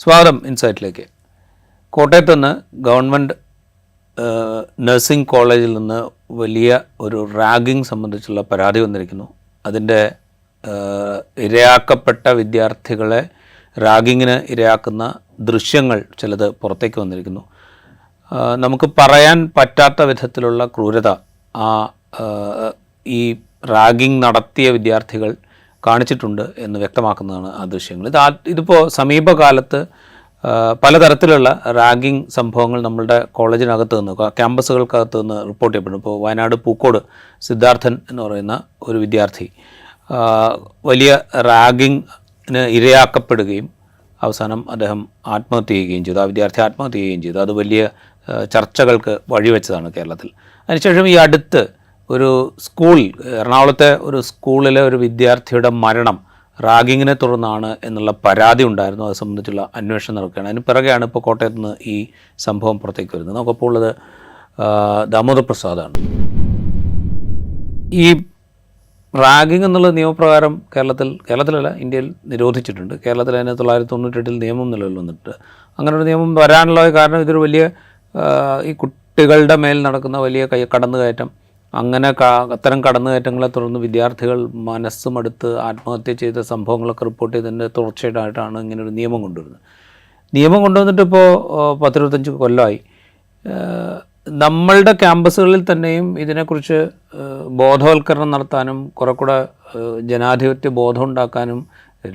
സ്വാഗതം ഇൻസൈറ്റിലേക്ക്. കോട്ടയത്ത് നിന്ന് ഗവൺമെൻറ് നഴ്സിംഗ് കോളേജിൽ നിന്ന് വലിയ ഒരു റാഗിംഗ് സംബന്ധിച്ചുള്ള പരാതി വന്നിരിക്കുന്നു. അതിൻ്റെ ഇരയാക്കപ്പെട്ട വിദ്യാർത്ഥികളെ റാഗിങ്ങിന് ഇരയാക്കുന്ന ദൃശ്യങ്ങൾ ചിലത് പുറത്തേക്ക് വന്നിരിക്കുന്നു. നമുക്ക് പറയാൻ പറ്റാത്ത വിധത്തിലുള്ള ക്രൂരത ഈ റാഗിംഗ് നടത്തിയ വിദ്യാർത്ഥികൾ കാണിച്ചിട്ടുണ്ട് എന്ന് വ്യക്തമാക്കുന്നതാണ് ആ ദൃശ്യങ്ങൾ. ഇതിപ്പോൾ സമീപകാലത്ത് പലതരത്തിലുള്ള റാഗിംഗ് സംഭവങ്ങൾ നമ്മളുടെ കോളേജിനകത്ത് നിന്ന് ക്യാമ്പസുകൾക്കകത്ത് നിന്ന് റിപ്പോർട്ട് ചെയ്യപ്പെടുന്നു. ഇപ്പോൾ വയനാട് പൂക്കോട് സിദ്ധാർത്ഥൻ എന്ന് പറയുന്ന ഒരു വിദ്യാർത്ഥി വലിയ റാഗിങ്ങിന് ഇരയാക്കപ്പെടുകയും അവസാനം അദ്ദേഹം ആത്മഹത്യ ചെയ്യുകയും ചെയ്തു. ആ വിദ്യാർത്ഥി ആത്മഹത്യ ചെയ്യുകയും ചെയ്തു. അത് വലിയ ചർച്ചകൾക്ക് വഴിവെച്ചതാണ് കേരളത്തിൽ. അതിനുശേഷം ഈ അടുത്ത് ഒരു സ്കൂൾ, എറണാകുളത്തെ ഒരു സ്കൂളിലെ ഒരു വിദ്യാർത്ഥിയുടെ മരണം റാഗിങ്ങിനെ തുടർന്നാണ് എന്നുള്ള പരാതി ഉണ്ടായിരുന്നു. അത് സംബന്ധിച്ചുള്ള അന്വേഷണം നടക്കുകയാണ്. അതിന് പിറകെയാണ് ഇപ്പോൾ കോട്ടയത്ത് നിന്ന് ഈ സംഭവം പുറത്തേക്ക് വരുന്നത്. നമുക്കപ്പോൾ ഉള്ളത് ദാമോദർ പ്രസാദാണ്. ഈ റാഗിങ് എന്നുള്ള നിയമപ്രകാരം കേരളത്തിലല്ല ഇന്ത്യയിൽ നിരോധിച്ചിട്ടുണ്ട്. കേരളത്തിൽ അതിന് 1998 നിയമം നിലവിൽ വന്നിട്ടുണ്ട്. അങ്ങനെ ഒരു നിയമം വരാനുള്ള കാരണം ഇതൊരു വലിയ ഈ കുട്ടികളുടെ മേൽ നടക്കുന്ന വലിയ കടന്നുകയറ്റം, അങ്ങനെ അത്തരം കടന്നുകയറ്റങ്ങളെ തുടർന്ന് വിദ്യാർത്ഥികൾ മനസ്സുമടുത്ത് ആത്മഹത്യ ചെയ്ത സംഭവങ്ങളൊക്കെ റിപ്പോർട്ട് ചെയ്തതിൻ്റെ തുടർച്ചയായിട്ടാണ് ഇങ്ങനൊരു നിയമം കൊണ്ടുവരുന്നത്. നിയമം കൊണ്ടുവന്നിട്ട് ഇപ്പോൾ 10-25 കൊല്ലമായി. നമ്മളുടെ ക്യാമ്പസുകളിൽ തന്നെയും ഇതിനെക്കുറിച്ച് ബോധവൽക്കരണം നടത്താനും കുറെ കൂടെ ജനാധിപത്യ ബോധം ഉണ്ടാക്കാനും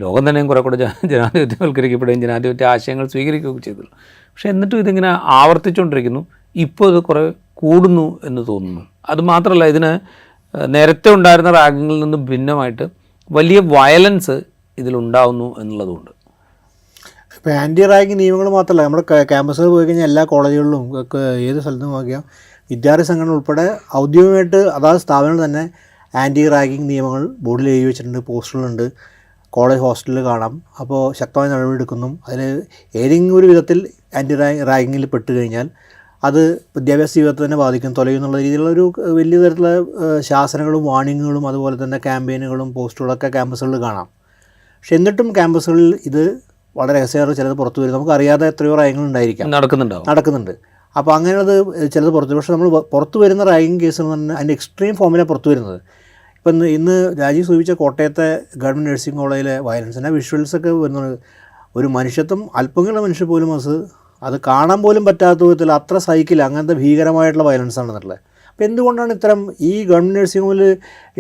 ലോകം തന്നെയും കുറെ കൂടെ ജനാധിപത്യവൽക്കരിക്കപ്പെടുകയും ജനാധിപത്യ ആശയങ്ങൾ സ്വീകരിക്കുകയൊക്കെ ചെയ്തിട്ടുള്ളൂ. പക്ഷേ എന്നിട്ടും ഇതിങ്ങനെ ആവർത്തിച്ചുകൊണ്ടിരിക്കുന്നു. ഇപ്പോൾ ഇത് കുറേ കൂടുന്നു എന്ന് തോന്നുന്നു. അതുമാത്രമല്ല, ഇതിന് നേരത്തെ ഉണ്ടായിരുന്ന റാഗിങ്ങിൽ നിന്ന് ഭിന്നമായിട്ട് വലിയ വയലൻസ് ഇതിലുണ്ടാവുന്നു എന്നുള്ളതുകൊണ്ട്. ഇപ്പോൾ ആൻറ്റി റാഗിങ് നിയമങ്ങൾ മാത്രമല്ല, നമ്മുടെ ക്യാമ്പസുകൾ പോയി കഴിഞ്ഞാൽ എല്ലാ കോളേജുകളിലും ഒക്കെ ഏത് സ്ഥലത്തും നോക്കിയാൽ വിദ്യാർത്ഥി സംഘടന ഉൾപ്പെടെ ഔദ്യോഗികമായിട്ട് അതാത് സ്ഥാപനങ്ങൾ തന്നെ ആൻറ്റി റാഗിങ് നിയമങ്ങൾ ബോർഡിൽ എഴുതി വെച്ചിട്ടുണ്ട്, പോസ്റ്ററുകളുണ്ട്, കോളേജ് ഹോസ്റ്റലിൽ കാണാം. അപ്പോൾ ശക്തമായ നടപടിയെടുക്കുന്നു. അതിൽ ഏതെങ്കിലും ഒരു വിധത്തിൽ ആൻറ്റി റാഗിങ്ങിൽ പെട്ട് കഴിഞ്ഞാൽ അത് വിദ്യാഭ്യാസ ജീവിതത്തെ തന്നെ ബാധിക്കും, തൊലയുന്നുള്ള രീതിയിലുള്ള ഒരു വലിയ തരത്തിലുള്ള ശാസനകളും വാണിങ്ങുകളും അതുപോലെ തന്നെ ക്യാമ്പയിനുകളും പോസ്റ്ററുകളൊക്കെ ക്യാമ്പസുകളിൽ കാണാം. പക്ഷെ എന്നിട്ടും ക്യാമ്പസുകളിൽ ഇത് വളരെ രഹസ്യമായിട്ട് ചിലത് പുറത്തു വരും. നമുക്കറിയാതെ എത്രയോ റാഗിങ്ങൾ ഉണ്ടായിരിക്കാം, നടക്കുന്നുണ്ട്. അപ്പോൾ അങ്ങനെയുള്ളത് ചിലത് പുറത്തു വരും. പക്ഷേ നമ്മൾ പുറത്തു വരുന്ന റാഗിങ് കേസ് എന്ന് പറഞ്ഞാൽ അതിൻ്റെ എക്സ്ട്രീം ഫോമിലാണ് പുറത്തു വരുന്നത്. ഇപ്പം ഇന്ന് രാജീവ് സൂചിപ്പിച്ച കോട്ടയത്തെ ഗവൺമെൻറ് നഴ്സിംഗ് കോളേജിലെ വയലൻസിൻ്റെ വിഷ്വൽസൊക്കെ വരുന്നത് ഒരു മനുഷ്യത്വം അല്പങ്ങളുള്ള മനുഷ്യർ പോലും അത് കാണാൻ പോലും പറ്റാത്ത വിധത്തിൽ അത്ര സൈക്കിൾ അങ്ങനത്തെ ഭീകരമായിട്ടുള്ള വയലൻസാണ് നടന്നുള്ളത്. അപ്പോൾ എന്തുകൊണ്ടാണ് ഇത്തരം ഈ ഗവൺമെൻറ് നഴ്സിംഗ് ഹോമിൽ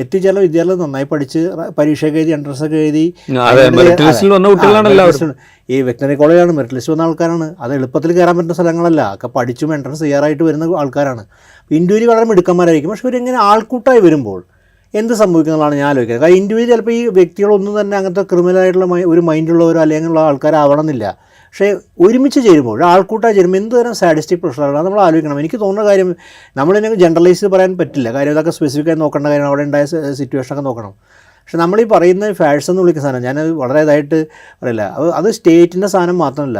എത്തിച്ചേർന്ന വിദ്യാർത്ഥികൾ നന്നായി പഠിച്ച് പരീക്ഷയൊക്കെ എഴുതി എൻട്രൻസൊക്കെ എഴുതി ഈ വെറ്ററിനറി കോളേജാണ്, മെറിറ്റ് ലിസ്റ്റ് വന്ന ആൾക്കാരാണ്. അത് എളുപ്പത്തിൽ കയറാൻ പറ്റുന്ന സ്ഥലങ്ങളല്ല, ഒക്കെ പഠിച്ചും എൻട്രൻസ് തയ്യാറായിട്ട് വരുന്ന ആൾക്കാരാണ്. ഇൻഡിവിജ്വൽ വളരെ മിടുക്കന്മാരായിരിക്കും. പക്ഷേ ഇവരിങ്ങനെ ആൾക്കൂട്ടായി വരുമ്പോൾ എന്ത് സംഭവിക്കുന്നതാണ് ഞാൻ ആലോചിക്കുന്നത്. കാരണം ഇൻഡിവിജ്വൽ ചിലപ്പോൾ ഈ വ്യക്തികളൊന്നും തന്നെ അങ്ങനത്തെ ക്രിമിനലായിട്ടുള്ള ഒരു മൈൻഡുള്ളവരോ അല്ലെങ്കിൽ ആൾക്കാരാവണമെന്നില്ല. പക്ഷേ ഒരുമിച്ച് ചേരുമ്പോൾ ആൾക്കൂട്ടായി ചേരുമ്പോൾ എന്തുതരം സാഡിസ്റ്റിക് പ്രഷറാണ് നമ്മൾ ആലോചിക്കണം. എനിക്ക് തോന്നുന്ന കാര്യം നമ്മളിതിനെ ജനറലൈസ് പറയാൻ പറ്റില്ല. കാര്യം ഇതൊക്കെ സ്പെസിഫിക്കായി നോക്കേണ്ട കാര്യം, അവിടെ ഉണ്ടായ സിറ്റുവേഷനൊക്കെ നോക്കണം. പക്ഷെ നമ്മളീ പറയുന്ന ഫാഷൻ എന്ന് വിളിക്കുന്ന സാധനം ഞാനത് വളരെ ഇതായിട്ട് പറയില്ല. അത് സ്റ്റേറ്റിൻ്റെ സാധനം മാത്രമല്ല,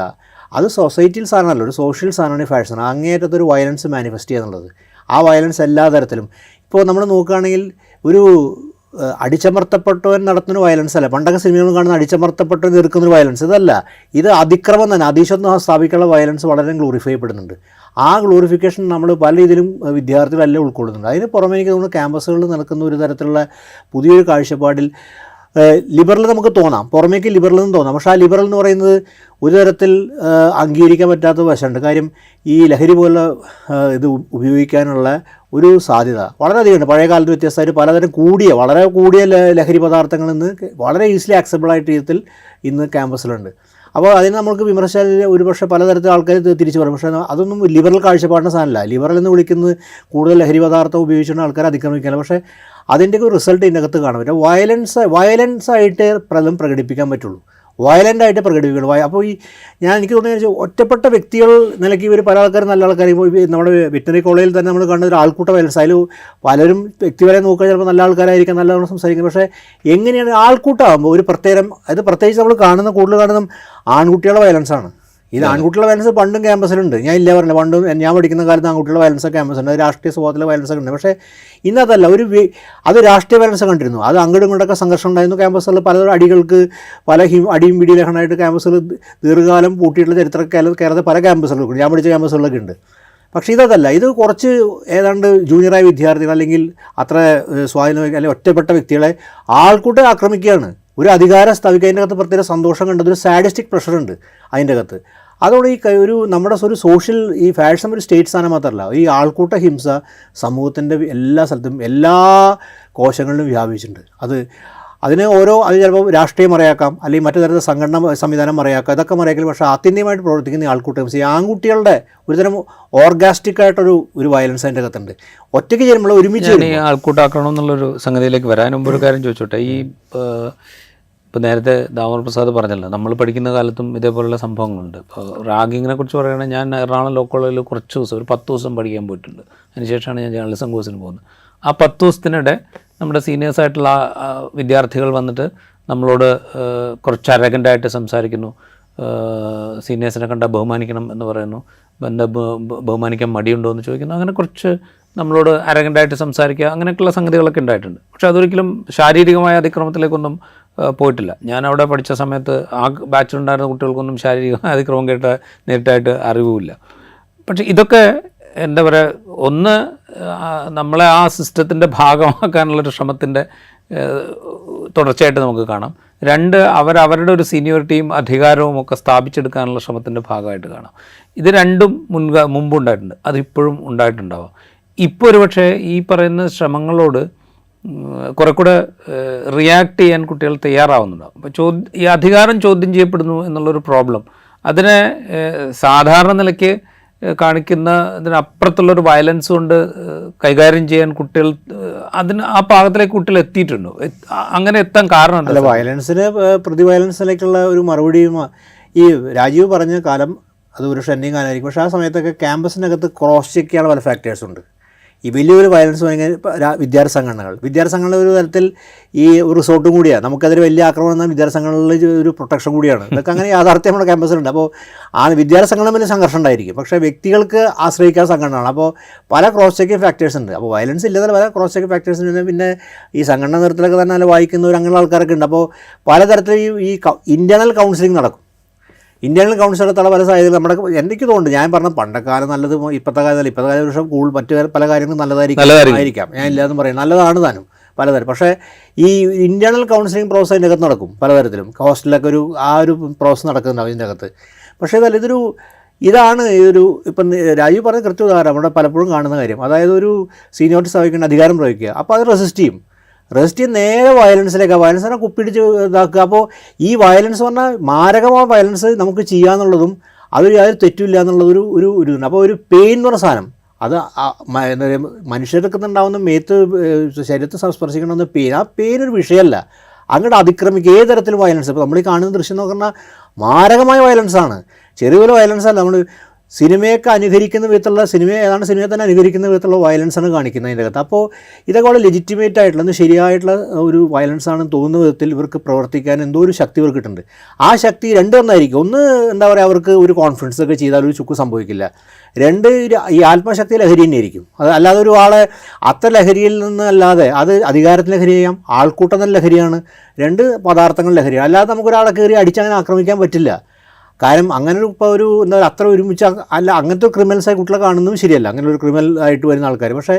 അത് സൊസൈറ്റിയിൽ സാധനമല്ല, ഒരു സോഷ്യൽ സാധനമാണ് ഈ ഫാഷൻ. അങ്ങേയറ്റത്തൊരു വയലൻസ് മാനിഫെസ്റ്റ് ചെയ്യുക എന്നുള്ളത്. ആ വയലൻസ് എല്ലാ തരത്തിലും ഇപ്പോൾ നമ്മൾ നോക്കുകയാണെങ്കിൽ ഒരു അടിച്ചമർത്തപ്പെട്ടവൻ നടത്തുന്ന വയലൻസ് അല്ല. പണ്ടൊക്കെ സിനിമകൾ കാണുന്ന അടിച്ചമർത്തപ്പെട്ടവൻ എതിർക്കുന്നൊരു വയലൻസ് ഇതല്ല. ഇത് അതിക്രമം തന്നെ, അതീശത്വം സ്ഥാപിക്കാനുള്ള വയലൻസ് വളരെ ഗ്ലോറിഫൈ ചെയ്യപ്പെടുന്നുണ്ട്. ആ ഗ്ലോറിഫിക്കേഷൻ നമ്മൾ പല രീതിയിലും വിദ്യാർത്ഥികളെല്ലാം ഉൾക്കൊള്ളുന്നുണ്ട്. അതിന് പുറമെ എനിക്ക് തോന്നുന്നു ക്യാമ്പസുകളിൽ നടക്കുന്ന ഒരു തരത്തിലുള്ള പുതിയൊരു കാഴ്ചപ്പാടിൽ ലിബറൽ നമുക്ക് തോന്നാം, പുറമേക്ക് ലിബറൽ എന്ന് തോന്നാം. പക്ഷേ ആ ലിബറൽ എന്ന് പറയുന്നത് ഒരു തരത്തിൽ അംഗീകരിക്കാൻ പറ്റാത്ത വശമുണ്ട്. കാര്യം ഈ ലഹരി പോലെ ഇത് ഉപയോഗിക്കാനുള്ള ഒരു സാധ്യത വളരെയധികമുണ്ട്. പഴയ കാലത്ത് വ്യത്യസ്തമായിട്ട് പലതരം വളരെ കൂടിയ ലഹരി പദാർത്ഥങ്ങളിൽ നിന്ന് വളരെ ഈസിലി ആക്സസിബിളായിട്ട് രീതിയിൽ ഇന്ന് ക്യാമ്പസിലുണ്ട്. അപ്പോൾ അതിന് നമുക്ക് വിമർശനം ഒരുപക്ഷെ പലതരത്തിൽ ആൾക്കാർ തിരിച്ചു പറയും. പക്ഷേ അതൊന്നും ലിബറൽ കാഴ്ചപ്പാടിൻ്റെ സാധനമല്ല. ലിബറൽ എന്ന് വിളിക്കുന്നത് കൂടുതൽ ലഹരി പദാർത്ഥം ഉപയോഗിച്ചുകൊണ്ട് ആൾക്കാർ അതിക്രമിക്കാനല്ല. പക്ഷേ അതിൻ്റെയൊക്കെ ഒരു റിസൾട്ട് ഇതിൻ്റെ അകത്ത് കാണാൻ പറ്റും. വയലൻസായിട്ട് പ്രകടിപ്പിക്കാൻ പറ്റുള്ളൂ, വയലൻ്റായിട്ട് പ്രകടിപ്പിക്കണം. അപ്പോൾ എനിക്ക് തോന്നുന്നത് ഒറ്റപ്പെട്ട വ്യക്തികൾ നിലയ്ക്ക് ഇവർ പല ആൾക്കാരും നല്ല ആൾക്കാർ നമ്മുടെ വെറ്ററിനറി കോളേജിൽ തന്നെ നമ്മൾ കണ്ട ഒരു ആൾക്കൂട്ട വയലൻസ്. അതിൽ പലരും വ്യക്തിപരം നോക്കുക ചിലപ്പോൾ നല്ല ആൾക്കാരായിരിക്കാം, നല്ലവണ്ണം സംസാരിക്കുന്നത്. പക്ഷേ എങ്ങനെയാണ് ആൾക്കൂട്ടമാകുമ്പോൾ ഒരു പ്രത്യേകം, അത് പ്രത്യേകിച്ച് നമ്മൾ കൂടുതൽ കാണുന്ന ആൺകുട്ടികളുടെ വയലൻസാണ്. ഇത് ആൺകുട്ടികളുടെ വയലൻസ് പണ്ടും ക്യാമ്പസിലുണ്ട്, ഞാൻ ഇല്ല പറഞ്ഞില്ല, പണ്ടും ഞാൻ പഠിക്കുന്ന കാലത്ത് ആൺകുട്ടികളുടെ വയലൻസ് ക്യാമ്പസുണ്ട്, രാഷ്ട്രീയ സ്വഭാവത്തിലെ വയലൻസ് ഒക്കെ ഉണ്ട്. പക്ഷേ ഇന്നതല്ല, അത് രാഷ്ട്രീയ വയലൻസ് കണ്ടിരുന്നു, അത് അങ്ങോട്ടും ഇങ്ങോട്ടൊക്കെ സംഘർഷം ഉണ്ടായിരുന്നു. ക്യാമ്പസുകളിൽ പല അടികൾക്ക് അടിയും പിടിയിലൊക്കെയായിട്ട് ക്യാമ്പസുകൾ ദീർഘകാലം പൂട്ടിയിട്ടുള്ള ചരിത്രം കേരളത്തിൽ പല ക്യാമ്പസുകളിലും ഞാൻ പഠിച്ച ക്യാമ്പസുകളിലൊക്കെ ഉണ്ട്. പക്ഷേ ഇതല്ല, ഇത് കുറച്ച് ഏതാണ്ട് ജൂനിയറായ വിദ്യാർത്ഥികൾ അല്ലെങ്കിൽ അത്ര സ്വാധീനം അല്ലെങ്കിൽ ഒറ്റപ്പെട്ട വ്യക്തികളെ ആൾക്കൂട്ടം ആക്രമിക്കുകയാണ്. ഒരു അധികാരം സ്ഥാപിക്കുക, അതിൻ്റെ അകത്ത് പ്രത്യേക സന്തോഷം കണ്ടത്, ഒരു സാഡിസ്റ്റിക് പ്രഷറുണ്ട് അതിൻ്റെ അകത്ത്. അതോടെ നമ്മുടെ ഒരു സോഷ്യൽ ഈ ഫാഷൻ ഒരു സ്റ്റേറ്റ് സ്ഥാനം മാത്രമല്ല, ഈ ആൾക്കൂട്ട ഹിംസ സമൂഹത്തിൻ്റെ എല്ലാ സ്ഥലത്തും എല്ലാ കോശങ്ങളിലും വ്യാപിച്ചിട്ടുണ്ട്. അത് ചിലപ്പോൾ രാഷ്ട്രീയം മറയാക്കാം, അല്ലെങ്കിൽ മറ്റു തരത്തിലുള്ള സംഘടന സംവിധാനം മറയാക്കാം, ഇതൊക്കെ മറയാക്കില്ല. പക്ഷേ ആത്യന്തികമായിട്ട് പ്രവർത്തിക്കുന്ന ഈ ആൾക്കൂട്ട ഹിംസ, ഈ ആൺകുട്ടികളുടെ ഒരുതരം ഓർഗാസ്റ്റിക് ആയിട്ടൊരു വയലൻസ് അതിൻ്റെ അകത്തുണ്ട്. ഒറ്റയ്ക്ക് ചേരുമ്പോൾ ഒരുമിച്ച് ഈ ആൾക്കൂട്ടാക്കണം എന്നുള്ളൊരു സംഗതിയിലേക്ക് വരാൻ മുമ്പ് ഒരു കാര്യം ചോദിച്ചോട്ടെ. ഇപ്പോൾ നേരത്തെ ദാമോദർ പ്രസാദ് പറഞ്ഞല്ലോ, നമ്മൾ പഠിക്കുന്ന കാലത്തും ഇതേപോലുള്ള സംഭവങ്ങളുണ്ട്. ഇപ്പോൾ റാഗിങ്ങിനെ കുറിച്ച് പറയുകയാണെങ്കിൽ ഞാൻ എറണാകുളം ലോ കോളേജിൽ കുറച്ച് ദിവസം, ഒരു 10 ദിവസം പഠിക്കാൻ പോയിട്ടുണ്ട്. അതിനുശേഷമാണ് ഞാൻ ജേർണലിസം കോഴ്സിന് പോകുന്നത്. ആ 10 ദിവസത്തിനിടെ നമ്മുടെ സീനിയേഴ്സായിട്ടുള്ള വിദ്യാർത്ഥികൾ വന്നിട്ട് നമ്മളോട് കുറച്ച് അരഗൻ്റായിട്ട് സംസാരിക്കുന്നു. സീനിയേഴ്സിനെ കണ്ടാൽ ബഹുമാനിക്കണം എന്ന് പറയുന്നു, ബഹുമാനിക്കാൻ മടിയുണ്ടോ എന്ന് ചോദിക്കുന്നു. അങ്ങനെ കുറച്ച് നമ്മളോട് അരഗൻ്റായിട്ട് സംസാരിക്കുക, അങ്ങനെയൊക്കെയുള്ള സംഗതികളൊക്കെ ഉണ്ടായിട്ടുണ്ട്. പക്ഷേ അതൊരിക്കലും ശാരീരികമായ അതിക്രമത്തിലേക്കൊന്നും പോയിട്ടില്ല. ഞാൻ അവിടെ പഠിച്ച സമയത്ത് ആ ബാച്ചിലുണ്ടായിരുന്ന കുട്ടികൾക്കൊന്നും ശാരീരികമായ അതിക്രമം നേരിട്ടായിട്ട് അറിവുമില്ല. പക്ഷേ ഇതൊക്കെ എന്താ പറയുക, ഒന്ന് നമ്മളെ ആ സിസ്റ്റത്തിൻ്റെ ഭാഗമാക്കാനുള്ളൊരു ശ്രമത്തിൻ്റെ തുടർച്ചയായിട്ട് നമുക്ക് കാണാം. 2 അവരുടെ ഒരു സീനിയോറിറ്റിയും അധികാരവും ഒക്കെ സ്ഥാപിച്ചെടുക്കാനുള്ള ശ്രമത്തിൻ്റെ ഭാഗമായിട്ട് കാണാം. ഇത് രണ്ടും മുമ്പുണ്ടായിട്ടുണ്ട്, അതിപ്പോഴും ഉണ്ടായിട്ടുണ്ടാവാം. ഇപ്പോൾ ഒരു പക്ഷേ ഈ പറയുന്ന ശ്രമങ്ങളോട് കുറെ കൂടെ റിയാക്ട് ചെയ്യാൻ കുട്ടികൾ തയ്യാറാവുന്നുണ്ടാവും. അപ്പോൾ ഈ അധികാരം ചോദ്യം ചെയ്യപ്പെടുന്നു എന്നുള്ളൊരു പ്രോബ്ലം, അതിനെ സാധാരണ നിലയ്ക്ക് കാണിക്കുന്നതിനപ്പുറത്തുള്ളൊരു വയലൻസ് കൊണ്ട് കൈകാര്യം ചെയ്യാൻ കുട്ടികൾ ആ പാകത്തിലേക്ക് കുട്ടികൾ എത്തിയിട്ടുണ്ടോ? അങ്ങനെ എത്താൻ കാരണം അല്ല, വയലൻസിന് പ്രതി വയലൻസിലേക്കുള്ള ഒരു മറുപടിയും ഈ രാജീവ് പറഞ്ഞ കാലം അത് ഒരു ട്രെൻഡിങ് കാലമായിരിക്കും. പക്ഷേ ആ സമയത്തൊക്കെ ക്യാമ്പസിനകത്ത് ക്രോസ് ചെക്ക് ചെയ്യാനുള്ള പല ഫാക്ടേഴ്സ് ഉണ്ട്. ഈ വലിയൊരു വയലൻസ് ഭയങ്കര വിദ്യാർത്ഥി സംഘടനകൾ ഒരു തരത്തിൽ ഈ ഒരു റിസോർട്ടും കൂടിയാണ്, നമുക്കതൊരു വലിയ ആക്രമണം എന്നാൽ വിദ്യാർത്ഥി സംഘടനകളിൽ ഒരു പ്രൊട്ടക്ഷൻ കൂടിയാണ്. ഇതൊക്കെ അങ്ങനെ യാഥാർത്ഥ്യം നമ്മുടെ ക്യാമ്പസിലുണ്ട്. അപ്പോൾ ആ വിദ്യാർത്ഥി സംഘടന വലിയ സംഘർഷം ഉണ്ടായിരിക്കും, പക്ഷേ വ്യക്തികൾക്ക് ആശ്രയിക്കാൻ സംഘടനയാണ്. അപ്പോൾ പല ക്രോസ് ചെക്കിങ് ഫാക്ടേഴ്സ് ഉണ്ട്. അപ്പോൾ വയലൻസ് ഇല്ലാതെ പല ക്രോസ് ചെക്കിങ് ഫാക്ടേഴ്സ് ഉണ്ട്. പിന്നെ ഈ സംഘടന നേതൃത്വത്തിലൊക്കെ തന്നെ വായിക്കുന്നവർ അങ്ങനെയുള്ള ആൾക്കാരൊക്കെ ഉണ്ട്. അപ്പോൾ പലതരത്തിൽ ഈ ഇൻറ്റേർണൽ കൗൺസിലിംഗ് നടക്കും. ഇന്ത്യൻ കൗൺസിലത്തുള്ള പല സാധ്യതകൾ എനിക്ക് തോന്നുന്നു, ഞാൻ പറഞ്ഞ പണ്ടക്കാലം നല്ലത് ഇപ്പോഴത്തെ കാലം വർഷം മറ്റു പല കാര്യങ്ങളും നല്ലതായിരിക്കാം, ഞാൻ ഇല്ലാന്ന് പറയും, നല്ലതാണ് താനും പലതരം. പക്ഷേ ഈ ഇൻറ്റേർണൽ കൗൺസിലിംഗ് പ്രോസസ് അതിൻ്റെ അകത്ത് നടക്കും പലതരത്തിലും. ഹോസ്റ്റലിലൊക്കെ ഒരു പ്രോസസ്സ് നടക്കുന്നുണ്ടാവും ഇതിൻ്റെ അകത്ത്. പക്ഷേ ഇതാണ് ഇപ്പം രാജീവ് പറഞ്ഞ കൃത്യ ഉദാഹരണം നമ്മുടെ പലപ്പോഴും കാണുന്ന കാര്യം. അതായത് ഒരു സീനിയോറിറ്റി സ്ഥാപിക്കേണ്ട അധികാരം പ്രയോഗിക്കുക, അപ്പോൾ അത് റെസിസ്റ്റ് ചെയ്യും നേരെ വയലൻസിനെ കുപ്പിടിച്ച് ഇതാക്കുക. അപ്പോൾ ഈ വയലൻസ് പറഞ്ഞാൽ മാരകമായ വയലൻസ് നമുക്ക് ചെയ്യാന്നുള്ളതും യാതൊരു തെറ്റില്ല എന്നുള്ളത് ഒരു ഇതുണ്ട്. അപ്പോൾ ഒരു പെയിൻ എന്ന് പറഞ്ഞ സാധനം, അത് എന്താ പറയുക, മനുഷ്യർക്ക് ഉണ്ടാകുന്ന ശരീരത്തെ സ്പർശിക്കണമെന്ന പെയിൻ, ആ പെയിൻ ഒരു വിഷയമല്ല. അങ്ങോട്ട് അതിക്രമിക്കുക ഏത് തരത്തിലും വയലൻസ്. ഇപ്പോൾ നമ്മൾ ഈ കാണുന്ന ദൃശ്യം എന്ന് പറഞ്ഞാൽ മാരകമായ വയലൻസാണ്, ചെറിയ വയലൻസ് അല്ല. നമ്മൾ സിനിമയൊക്കെ അനുകരിക്കുന്ന വിധത്തിലുള്ള സിനിമയെ തന്നെ അനുകരിക്കുന്ന വിധത്തിലുള്ള വയലൻസാണ് കാണിക്കുന്നത് അതിൻ്റെ അകത്ത്. അപ്പോൾ ഇതൊക്കെ വളരെ ലെജിറ്റിമേറ്റ് ആയിട്ടുള്ള ശരിയായിട്ടുള്ള ഒരു വയലൻസാണെന്ന് തോന്നുന്ന വിധത്തിൽ ഇവർക്ക് പ്രവർത്തിക്കാൻ എന്തോ ഒരു ശക്തി ഇവർക്ക് കിട്ടുന്നുണ്ട്. ആ ശക്തി 2 ഒന്നായിരിക്കും. ഒന്ന് എന്താ പറയുക, അവർക്ക് ഒരു കോൺഫിഡൻസ് ഒക്കെ ചെയ്താൽ ഒരു ചുക്ക് സംഭവിക്കില്ല. 2 ഈ ആത്മശക്തി ലഹരി തന്നെയായിരിക്കും. അത് അല്ലാതെ ഒരു ആളെ അത്ര ലഹരിയിൽ നിന്ന് അല്ലാതെ, അത് അധികാരത്തിന് ലഹരി ചെയ്യാം, ആൾക്കൂട്ടം തന്നെ ലഹരിയാണ്, 2 പദാർത്ഥങ്ങൾ ലഹരിയാണ്. അല്ലാതെ നമുക്കൊരാളെ കയറി അടിച്ചങ്ങനെ ആക്രമിക്കാൻ പറ്റില്ല. കാരണം അങ്ങനെ ഒരു എന്താ അത്ര ഒരുമിച്ച് അങ്ങനത്തെ ക്രിമിനൽസായി കുട്ടികളെ കാണുന്നതും ശരിയല്ല, അങ്ങനെ ഒരു ക്രിമിനൽ ആയിട്ട് വരുന്ന ആൾക്കാർ. പക്ഷേ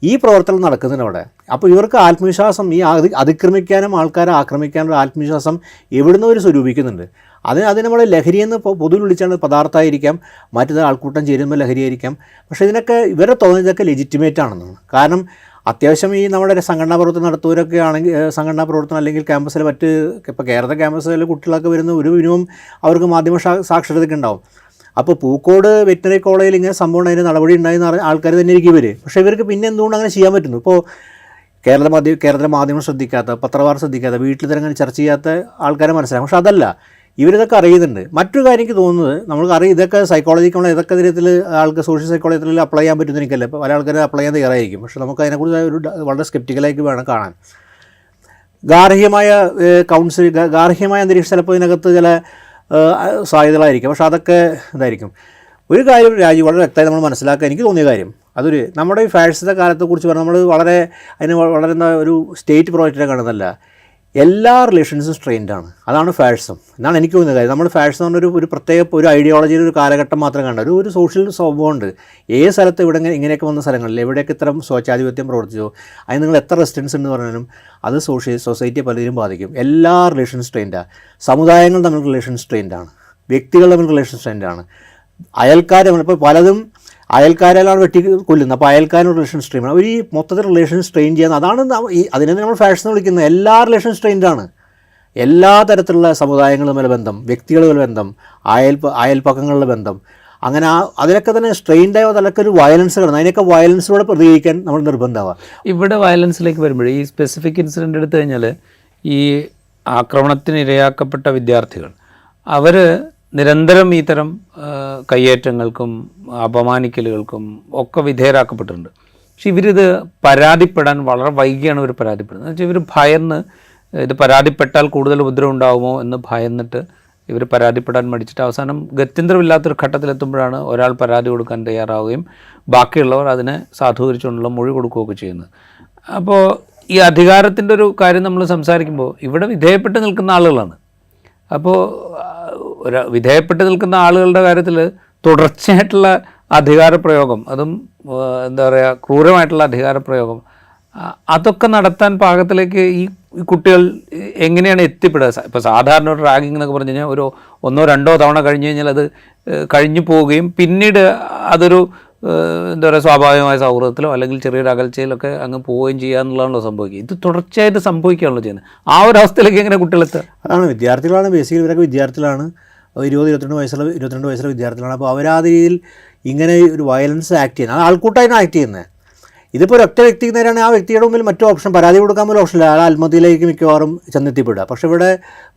ഈ പ്രവർത്തനം നടക്കുന്നുണ്ട് അവിടെ. അപ്പോൾ ഇവർക്ക് ആത്മവിശ്വാസം, ഈ അതിക്രമിക്കാനും ആൾക്കാരെ ആക്രമിക്കാനുള്ള ആത്മവിശ്വാസം എവിടുന്ന് ഒരു സ്വരൂപിക്കുന്നുണ്ട്. അത് നമ്മൾ ലഹരിയെന്ന് പൊതുവിൽ വിളിച്ചാണ്, പദാർത്ഥമായിരിക്കാം, മറ്റേത് ആൾക്കൂട്ടം ചേരുമ്പോൾ ലഹരിയായിരിക്കാം. പക്ഷേ ഇവരെ തോന്നുന്നതൊക്കെ ലെജിറ്റിമേറ്റ് ആണെന്നാണ്. കാരണം അത്യാവശ്യം ഈ നമ്മുടെ സംഘടനാ പ്രവർത്തനം നടത്തുന്നവരൊക്കെ ആണെങ്കിൽ, സംഘടനാ പ്രവർത്തനം അല്ലെങ്കിൽ ക്യാമ്പസിൽ ഇപ്പോൾ കേരള ക്യാമ്പസിലെ കുട്ടികളൊക്കെ വരുന്ന ഒരു മിനിമം അവർക്ക് മാധ്യമ സാക്ഷരതയൊക്കെ ഉണ്ടാവും. അപ്പോൾ പൂക്കോട് വെറ്റിനറി കോളേജിൽ ഇങ്ങനെ സംഭവം അതിന് നടപടി ഉണ്ടായിരുന്ന ആൾക്കാർ തന്നെ ആയിരിക്കും ഇവർ. പക്ഷേ ഇവർക്ക് പിന്നെ എന്തുകൊണ്ട് അങ്ങനെ ചെയ്യാൻ പറ്റുന്നു? ഇപ്പോൾ കേരളത്തിലെ മാധ്യമം ശ്രദ്ധിക്കാത്ത, പത്രവാർത്ത ശ്രദ്ധിക്കാത്ത, വീട്ടിൽ തന്നെ അങ്ങനെ ചർച്ച ചെയ്യാത്ത ആൾക്കാരെ മനസ്സിലാക്കും. പക്ഷെ അതല്ല, ഇവരിതൊക്കെ അറിയുന്നുണ്ട്. മറ്റൊരു കാര്യം എനിക്ക് തോന്നുന്നത്, നമുക്ക് ഇതൊക്കെ സൈക്കോളജിക്ക് നമ്മൾ ഏതൊക്കെ തരത്തിൽ ആൾക്ക് സോഷ്യൽ സൈക്കോളജിയിൽ അപ്ലൈ ചെയ്യാൻ പറ്റുന്ന എനിക്കല്ല. ഇപ്പോൾ പല ആൾക്കാർ അപ്ലൈ ചെയ്യാൻ തയ്യാറായിരിക്കും. പക്ഷേ നമുക്ക് അതിനെക്കുറിച്ച് വളരെ സ്കെപ്റ്റിക്കലായിട്ട് വേണം കാണാൻ. ഗാർഹികമായ അന്തരീക്ഷം ചിലപ്പോൾ ഇതിനകത്ത് ചില സാധ്യതകളായിരിക്കും. പക്ഷേ അതൊക്കെ ഇതായിരിക്കും. ഒരു കാര്യം രാജീവ് വളരെ വ്യക്തമായി നമ്മൾ മനസ്സിലാക്കാൻ എനിക്ക് തോന്നിയ കാര്യം, അതൊരു നമ്മുടെ ഈ ഫാഷൻ്റെ കാലത്തെക്കുറിച്ച് പറഞ്ഞാൽ നമ്മൾ വളരെ ഒരു സ്റ്റേറ്റ് പ്രോജക്റ്റിനെ കാണുന്നതല്ല, എല്ലാ റിലേഷൻസും സ്ട്രെയിൻഡാണ്. അതാണ് ഫാഷിസം എന്നാണ് എനിക്ക് തോന്നുന്ന കാര്യം. നമ്മൾ ഫാഷിസം എന്ന് പറഞ്ഞൊരു ഒരു പ്രത്യേക ഒരു ഐഡിയോളജിയുടെ ഒരു കാലഘട്ടം മാത്രം കണ്ട ഒരു സോഷ്യൽ സ്വഭാവമുണ്ട്. ഏത് സ്ഥലത്ത് ഇവിടെ ഇങ്ങനെയൊക്കെ വന്ന സ്ഥലങ്ങളിൽ എവിടെയൊക്കെ ഇത്തരം സ്വേച്ഛാധിപത്യം പ്രവർത്തിച്ചോ അതിന് നിങ്ങൾ എത്ര റെസിസ്റ്റൻസ് എന്ന് പറഞ്ഞാലും അത് സൊസൈറ്റിയെ പലതിലും ബാധിക്കും. എല്ലാ റിലേഷൻ സ്ട്രെയിൻഡാണ്. സമുദായങ്ങൾ തമ്മിൽ റിലേഷൻ സ്ട്രെയിൻഡാണ്, വ്യക്തികൾ തമ്മിൽ റിലേഷൻ സ്ട്രെയിൻഡാണ്, അയൽക്കാർ ഇപ്പോൾ പലതും അയൽക്കാരെല്ലാം വെട്ടി കൊല്ലുന്നത്. അപ്പോൾ അയൽക്കാരും റിലേഷൻ സ്ട്രെയിനാണ്. അവർ ഈ മൊത്തത്തിൽ റിലേഷൻ സ്ട്രെയിൻ ചെയ്യുന്നത് അതാണ് അതിനെ നമ്മൾ ഫാഷൻ എന്ന് വിളിക്കുന്നത്. എല്ലാ റിലേഷൻ സ്ട്രെയിൻഡാണ്. എല്ലാ തരത്തിലുള്ള സമുദായങ്ങൾ തമ്മിലുള്ള ബന്ധം, വ്യക്തികൾ തമ്മിലുള്ള ബന്ധം, അയൽപ്പക്കങ്ങളിലെ ബന്ധം, അങ്ങനെ അതിലൊക്കെ തന്നെ സ്ട്രെയിൻഡായോ അതിലൊക്കെ ഒരു വയലൻസ് കിടന്നു. അതിനൊക്കെ വയലൻസിലൂടെ പ്രതികരിക്കാൻ നമ്മൾ നിർബന്ധമാവാം. ഇവിടെ വയലൻസിലേക്ക് വരുമ്പോൾ ഈ സ്പെസിഫിക് ഇൻസിഡൻ്റ് എടുത്തു കഴിഞ്ഞാൽ ഈ ആക്രമണത്തിന് ഇരയാക്കപ്പെട്ട വിദ്യാർത്ഥികൾ അവർ നിരന്തരം ഇത്തരം കയ്യേറ്റങ്ങൾക്കും അപമാനിക്കലുകൾക്കും ഒക്കെ വിധേയരാക്കപ്പെട്ടിട്ടുണ്ട്. പക്ഷെ ഇവരിത് പരാതിപ്പെടാൻ വളരെ വൈകിയാണ് ഇവർ പരാതിപ്പെടുന്നത്. എന്ന് വെച്ചാൽ ഇവർ ഭയന്ന് ഇത് പരാതിപ്പെട്ടാൽ കൂടുതൽ ഉപദ്രവം ഉണ്ടാകുമോ എന്ന് ഭയന്നിട്ട് ഇവർ പരാതിപ്പെടാൻ മടിച്ചിട്ട് അവസാനം ഗത്യന്തരമില്ലാത്തൊരു ഘട്ടത്തിലെത്തുമ്പോഴാണ് ഒരാൾ പരാതി കൊടുക്കാൻ തയ്യാറാവുകയും ബാക്കിയുള്ളവർ അതിനെ സാധൂകരിച്ചുകൊണ്ടുള്ള മൊഴി കൊടുക്കുകയൊക്കെ ചെയ്യുന്നത്. അപ്പോൾ ഈ അധികാരത്തിൻ്റെ ഒരു കാര്യം നമ്മൾ സംസാരിക്കുമ്പോൾ ഇവിടെ വിധേയപ്പെട്ട് നിൽക്കുന്ന ആളുകളാണ്. അപ്പോൾ വിധേയപ്പെട്ട് നിൽക്കുന്ന ആളുകളുടെ കാര്യത്തിൽ തുടർച്ചയായിട്ടുള്ള അധികാരപ്രയോഗം, അതും എന്താ പറയുക ക്രൂരമായിട്ടുള്ള അധികാരപ്രയോഗം, അതൊക്കെ നടത്താൻ പാകത്തിലേക്ക് ഈ കുട്ടികൾ എങ്ങനെയാണ് എത്തിപ്പെടുക? ഇപ്പോൾ സാധാരണ ഒരു റാഗിങ് എന്നൊക്കെ പറഞ്ഞു കഴിഞ്ഞാൽ ഒരു 1-2 തവണ കഴിഞ്ഞ് കഴിഞ്ഞാൽ അത് കഴിഞ്ഞു പോവുകയും പിന്നീട് അതൊരു എന്താ പറയുക സ്വാഭാവികമായ സൗഹൃദത്തിലോ അല്ലെങ്കിൽ ചെറിയൊരു അകൽച്ചയിലൊക്കെ അങ്ങ് പോവുകയും ചെയ്യുക എന്നുള്ളതാണല്ലോ സംഭവിക്കുക. ഇത് തുടർച്ചയായിട്ട് സംഭവിക്കുകയാണല്ലോ ചെയ്യുന്നത്. ആ ഒരു അവസ്ഥയിലേക്ക് എങ്ങനെ കുട്ടികളെത്തുക? അതാണ് വിദ്യാർത്ഥികളാണ് ബേസിക്കലി. ഇവരൊക്കെ വിദ്യാർത്ഥികളാണ്, 22 വയസ്സുള്ള വിദ്യാർത്ഥികളാണ്. അപ്പോൾ അവരാ രീതിയിൽ ഇങ്ങനെ ഒരു വയലൻസ് ആക്ട് ചെയ്യുന്നത്, അത് ആൾക്കൂട്ടായിട്ടാണ് ആക്ട് ചെയ്യുന്നത്. ഇതിപ്പോൾ ഒരൊറ്റ വ്യക്തിക്ക് നേരെയാണ് ആ വ്യക്തിയുടെ മുമ്പിൽ മറ്റു ഓപ്ഷൻ, പരാതി കൊടുക്കാൻ പോലും ഓപ്ഷനില്ല. ആ ആത്മഹത്യയിലേക്ക് മിക്കവാറും ചെന്നെത്തിപ്പെടുക. പക്ഷേ ഇവിടെ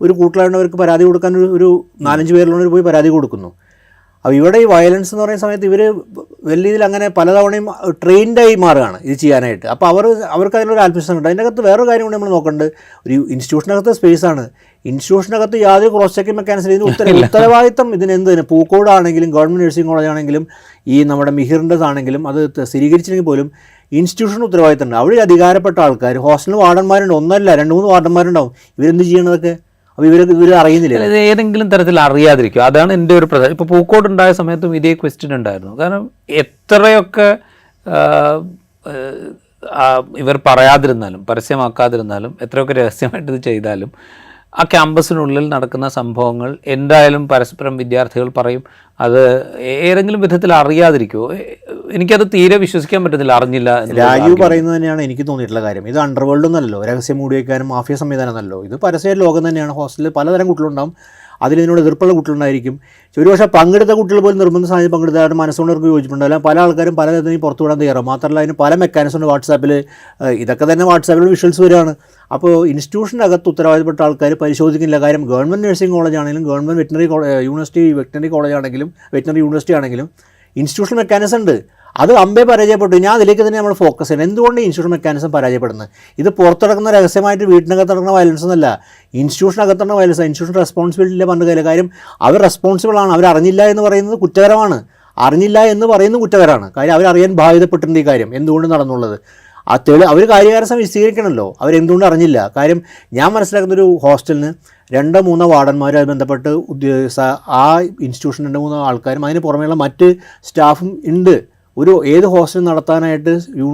ഒരു കൂട്ടിലായവർക്ക് പരാതി കൊടുക്കാൻ ഒരു 4-5 പേരിലുള്ളവർ പോയി പരാതി കൊടുക്കുന്നു. അപ്പോൾ ഇവിടെ ഈ വയലൻസ് എന്ന് പറയുന്ന സമയത്ത് ഇവർ വലിയ രീതിയിൽ അങ്ങനെ പലതവണയും ട്രെയിൻഡായി മാറുകയാണ് ഇത് ചെയ്യാനായിട്ട്. അപ്പോൾ അവർക്ക് അതിനൊരു ആത്മവിശ്വാസം ഉണ്ട്. അതിൻ്റെ അകത്ത് വേറൊരു കാര്യം കൂടി നമ്മൾ നോക്കേണ്ടത്, ഒരു ഇൻസ്റ്റിറ്റ്യൂഷനകത്ത് സ്പേസാണ്. ഇൻസ്റ്റിറ്റ്യൂഷനകത്ത് യാതൊരു ക്രോസ് ചെക്കിംഗ് മെക്കാനിസം, ഇതിന് ഉത്തരവാദിത്തം ഇതിനെന്തിന് പൂക്കോടാണെങ്കിലും ഗവൺമെൻറ് നഴ്സിംഗ് കോളേജ് ആണെങ്കിലും ഈ നമ്മുടെ മിഹിറിൻ്റെത് ആണെങ്കിലും അത് സ്ഥിരീകരിച്ചില്ലെങ്കിൽ പോലും ഇൻസ്റ്റിറ്റ്യൂഷന് ഉത്തരവാദിത്തമുണ്ട്. അവിടെ അധികാരപ്പെട്ട ആൾക്കാർ, ഹോസ്റ്റലിൽ വാർഡന്മാരുണ്ട്, 1-2-3 വാർഡന്മാരുണ്ടാവും. ഇവരെന്ത് ചെയ്യണതൊക്കെ അപ്പോൾ ഇവർ അറിയുന്നില്ല. ഏതെങ്കിലും തരത്തിൽ അറിയാതിരിക്കും. അതാണ് എൻ്റെ ഒരു പ്രധാനം. ഇപ്പോൾ പൂക്കോട് ഉണ്ടായ സമയത്തും ഇതേ ക്വസ്റ്റ്യൻ ഉണ്ടായിരുന്നു. കാരണം എത്രയൊക്കെ ഇവർ പറയാതിരുന്നാലും പരസ്യമാക്കാതിരുന്നാലും എത്രയൊക്കെ രഹസ്യമായിട്ട് ഇത് ചെയ്താലും ആ ക്യാമ്പസിനുള്ളിൽ നടക്കുന്ന സംഭവങ്ങൾ എന്തായാലും പരസ്പരം വിദ്യാർത്ഥികൾ പറയും. അത് ഏതെങ്കിലും വിധത്തിൽ അറിയാതിരിക്കുമോ? എനിക്കത് തീരെ വിശ്വസിക്കാൻ പറ്റുന്നില്ല. അറിഞ്ഞില്ല. രാജീവ് പറയുന്നത് തന്നെയാണ് എനിക്ക് തോന്നിയിട്ടുള്ള കാര്യം. ഇത് അണ്ടർവേൾഡ് ഒന്നല്ലോ, രഹസ്യം മൂടി വയ്ക്കാനും മാഫിയ സംവിധാനം എന്നല്ലോ. ഇത് പരസ്യ ലോകം തന്നെയാണ്. ഹോസ്റ്റലിൽ പലതരം കുട്ടികളുണ്ടാവും, അതിനോട് എതിർപ്പുള്ള കുട്ടികളുണ്ടായിരിക്കും. ഒരുപക്ഷെ പങ്കെടുത്ത കുട്ടികൾ പോലും നിർബന്ധ സാഹചര്യം പങ്കെടുത്തവരുടെ മനസ്സുകൊണ്ട് അവർക്ക് യോജിപ്പുണ്ടാവില്ല. പല ആൾക്കാരും പല തരത്തിലും പുറത്തു വിടാൻ തയ്യാറാവും. മാത്രമല്ല അതിന് പല മെക്കാനിസം ഉണ്ട്. വാട്സാപ്പിൽ ഇതൊക്കെ തന്നെ വാട്സാപ്പിൽ വിഷ്വൽസ് വരികയാണ്. അപ്പോൾ ഇൻസ്റ്റിറ്റ്യൂഷൻ്റെ അകത്ത് ഉത്തരവാദിത്തപ്പെട്ട ആൾക്കാർ പരിശോധിക്കുന്നില്ല. കാര്യം ഗവൺമെൻറ് നഴ്സിംഗ് കോളേജ് ആണെങ്കിലും ഗവൺമെൻറ് വെറ്റിനറി കോളേജ് ആണെങ്കിലും വെറ്റിനറി യൂണിവേഴ്സിറ്റി ആണെങ്കിലും ഇൻസ്റ്റിറ്റ്യൂഷൻ മെക്കാനിസം ഉണ്ട്. അത് അമ്പേ പരാജയപ്പെട്ടു. ഞാൻ അതിലേക്ക് തന്നെ നമ്മൾ ഫോക്കസ് ചെയ്യണം. എന്തുകൊണ്ട് ഇൻസ്റ്റിറ്റ്യൂഷൻ മെക്കാനിസം പരാജയപ്പെടുന്നത്? ഇത് പുറത്തിറക്കുന്ന രഹസ്യമായിട്ട് വീട്ടിനകത്ത് നടക്കുന്ന വയലൻസ് എന്നല്ല, ഇൻസ്റ്റിറ്റ്യൂഷനകത്തുള്ള വയലൻസ്. ഇൻസ്റ്റിറ്റ്യൂഷൻ റെസ്പോൺസിബിലിറ്റി പറഞ്ഞ കാര്യം. കാര്യം അവർ റെസ്പോൺസിബിളാണ്. അവരറിഞ്ഞില്ല എന്ന് പറയുന്നത് കുറ്റകരമാണ്. അറിഞ്ഞില്ല എന്ന് പറയുന്നത് കുറ്റകരമാണ്. കാര്യം അവരറിയാൻ ബാധ്യതപ്പെട്ടിട്ടുണ്ട് ഈ കാര്യം എന്തുകൊണ്ട് നടന്നുള്ളത്. അവർ കാര്യകാരം വിശദീകരിക്കണമല്ലോ. അവരെന്തുകൊണ്ട് അറിഞ്ഞില്ല. കാര്യം ഞാൻ മനസ്സിലാക്കുന്നൊരു ഹോസ്റ്റലിന് 2-3 വാർഡന്മാരുമായി ബന്ധപ്പെട്ട് ആ ഇൻസ്റ്റിറ്റ്യൂഷൻ 2-3 ആൾക്കാരും അതിന് പുറമെയുള്ള മറ്റ് സ്റ്റാഫും ഉണ്ട്. ഏത് ഹോസ്റ്റൽ നടത്താനായിട്ട്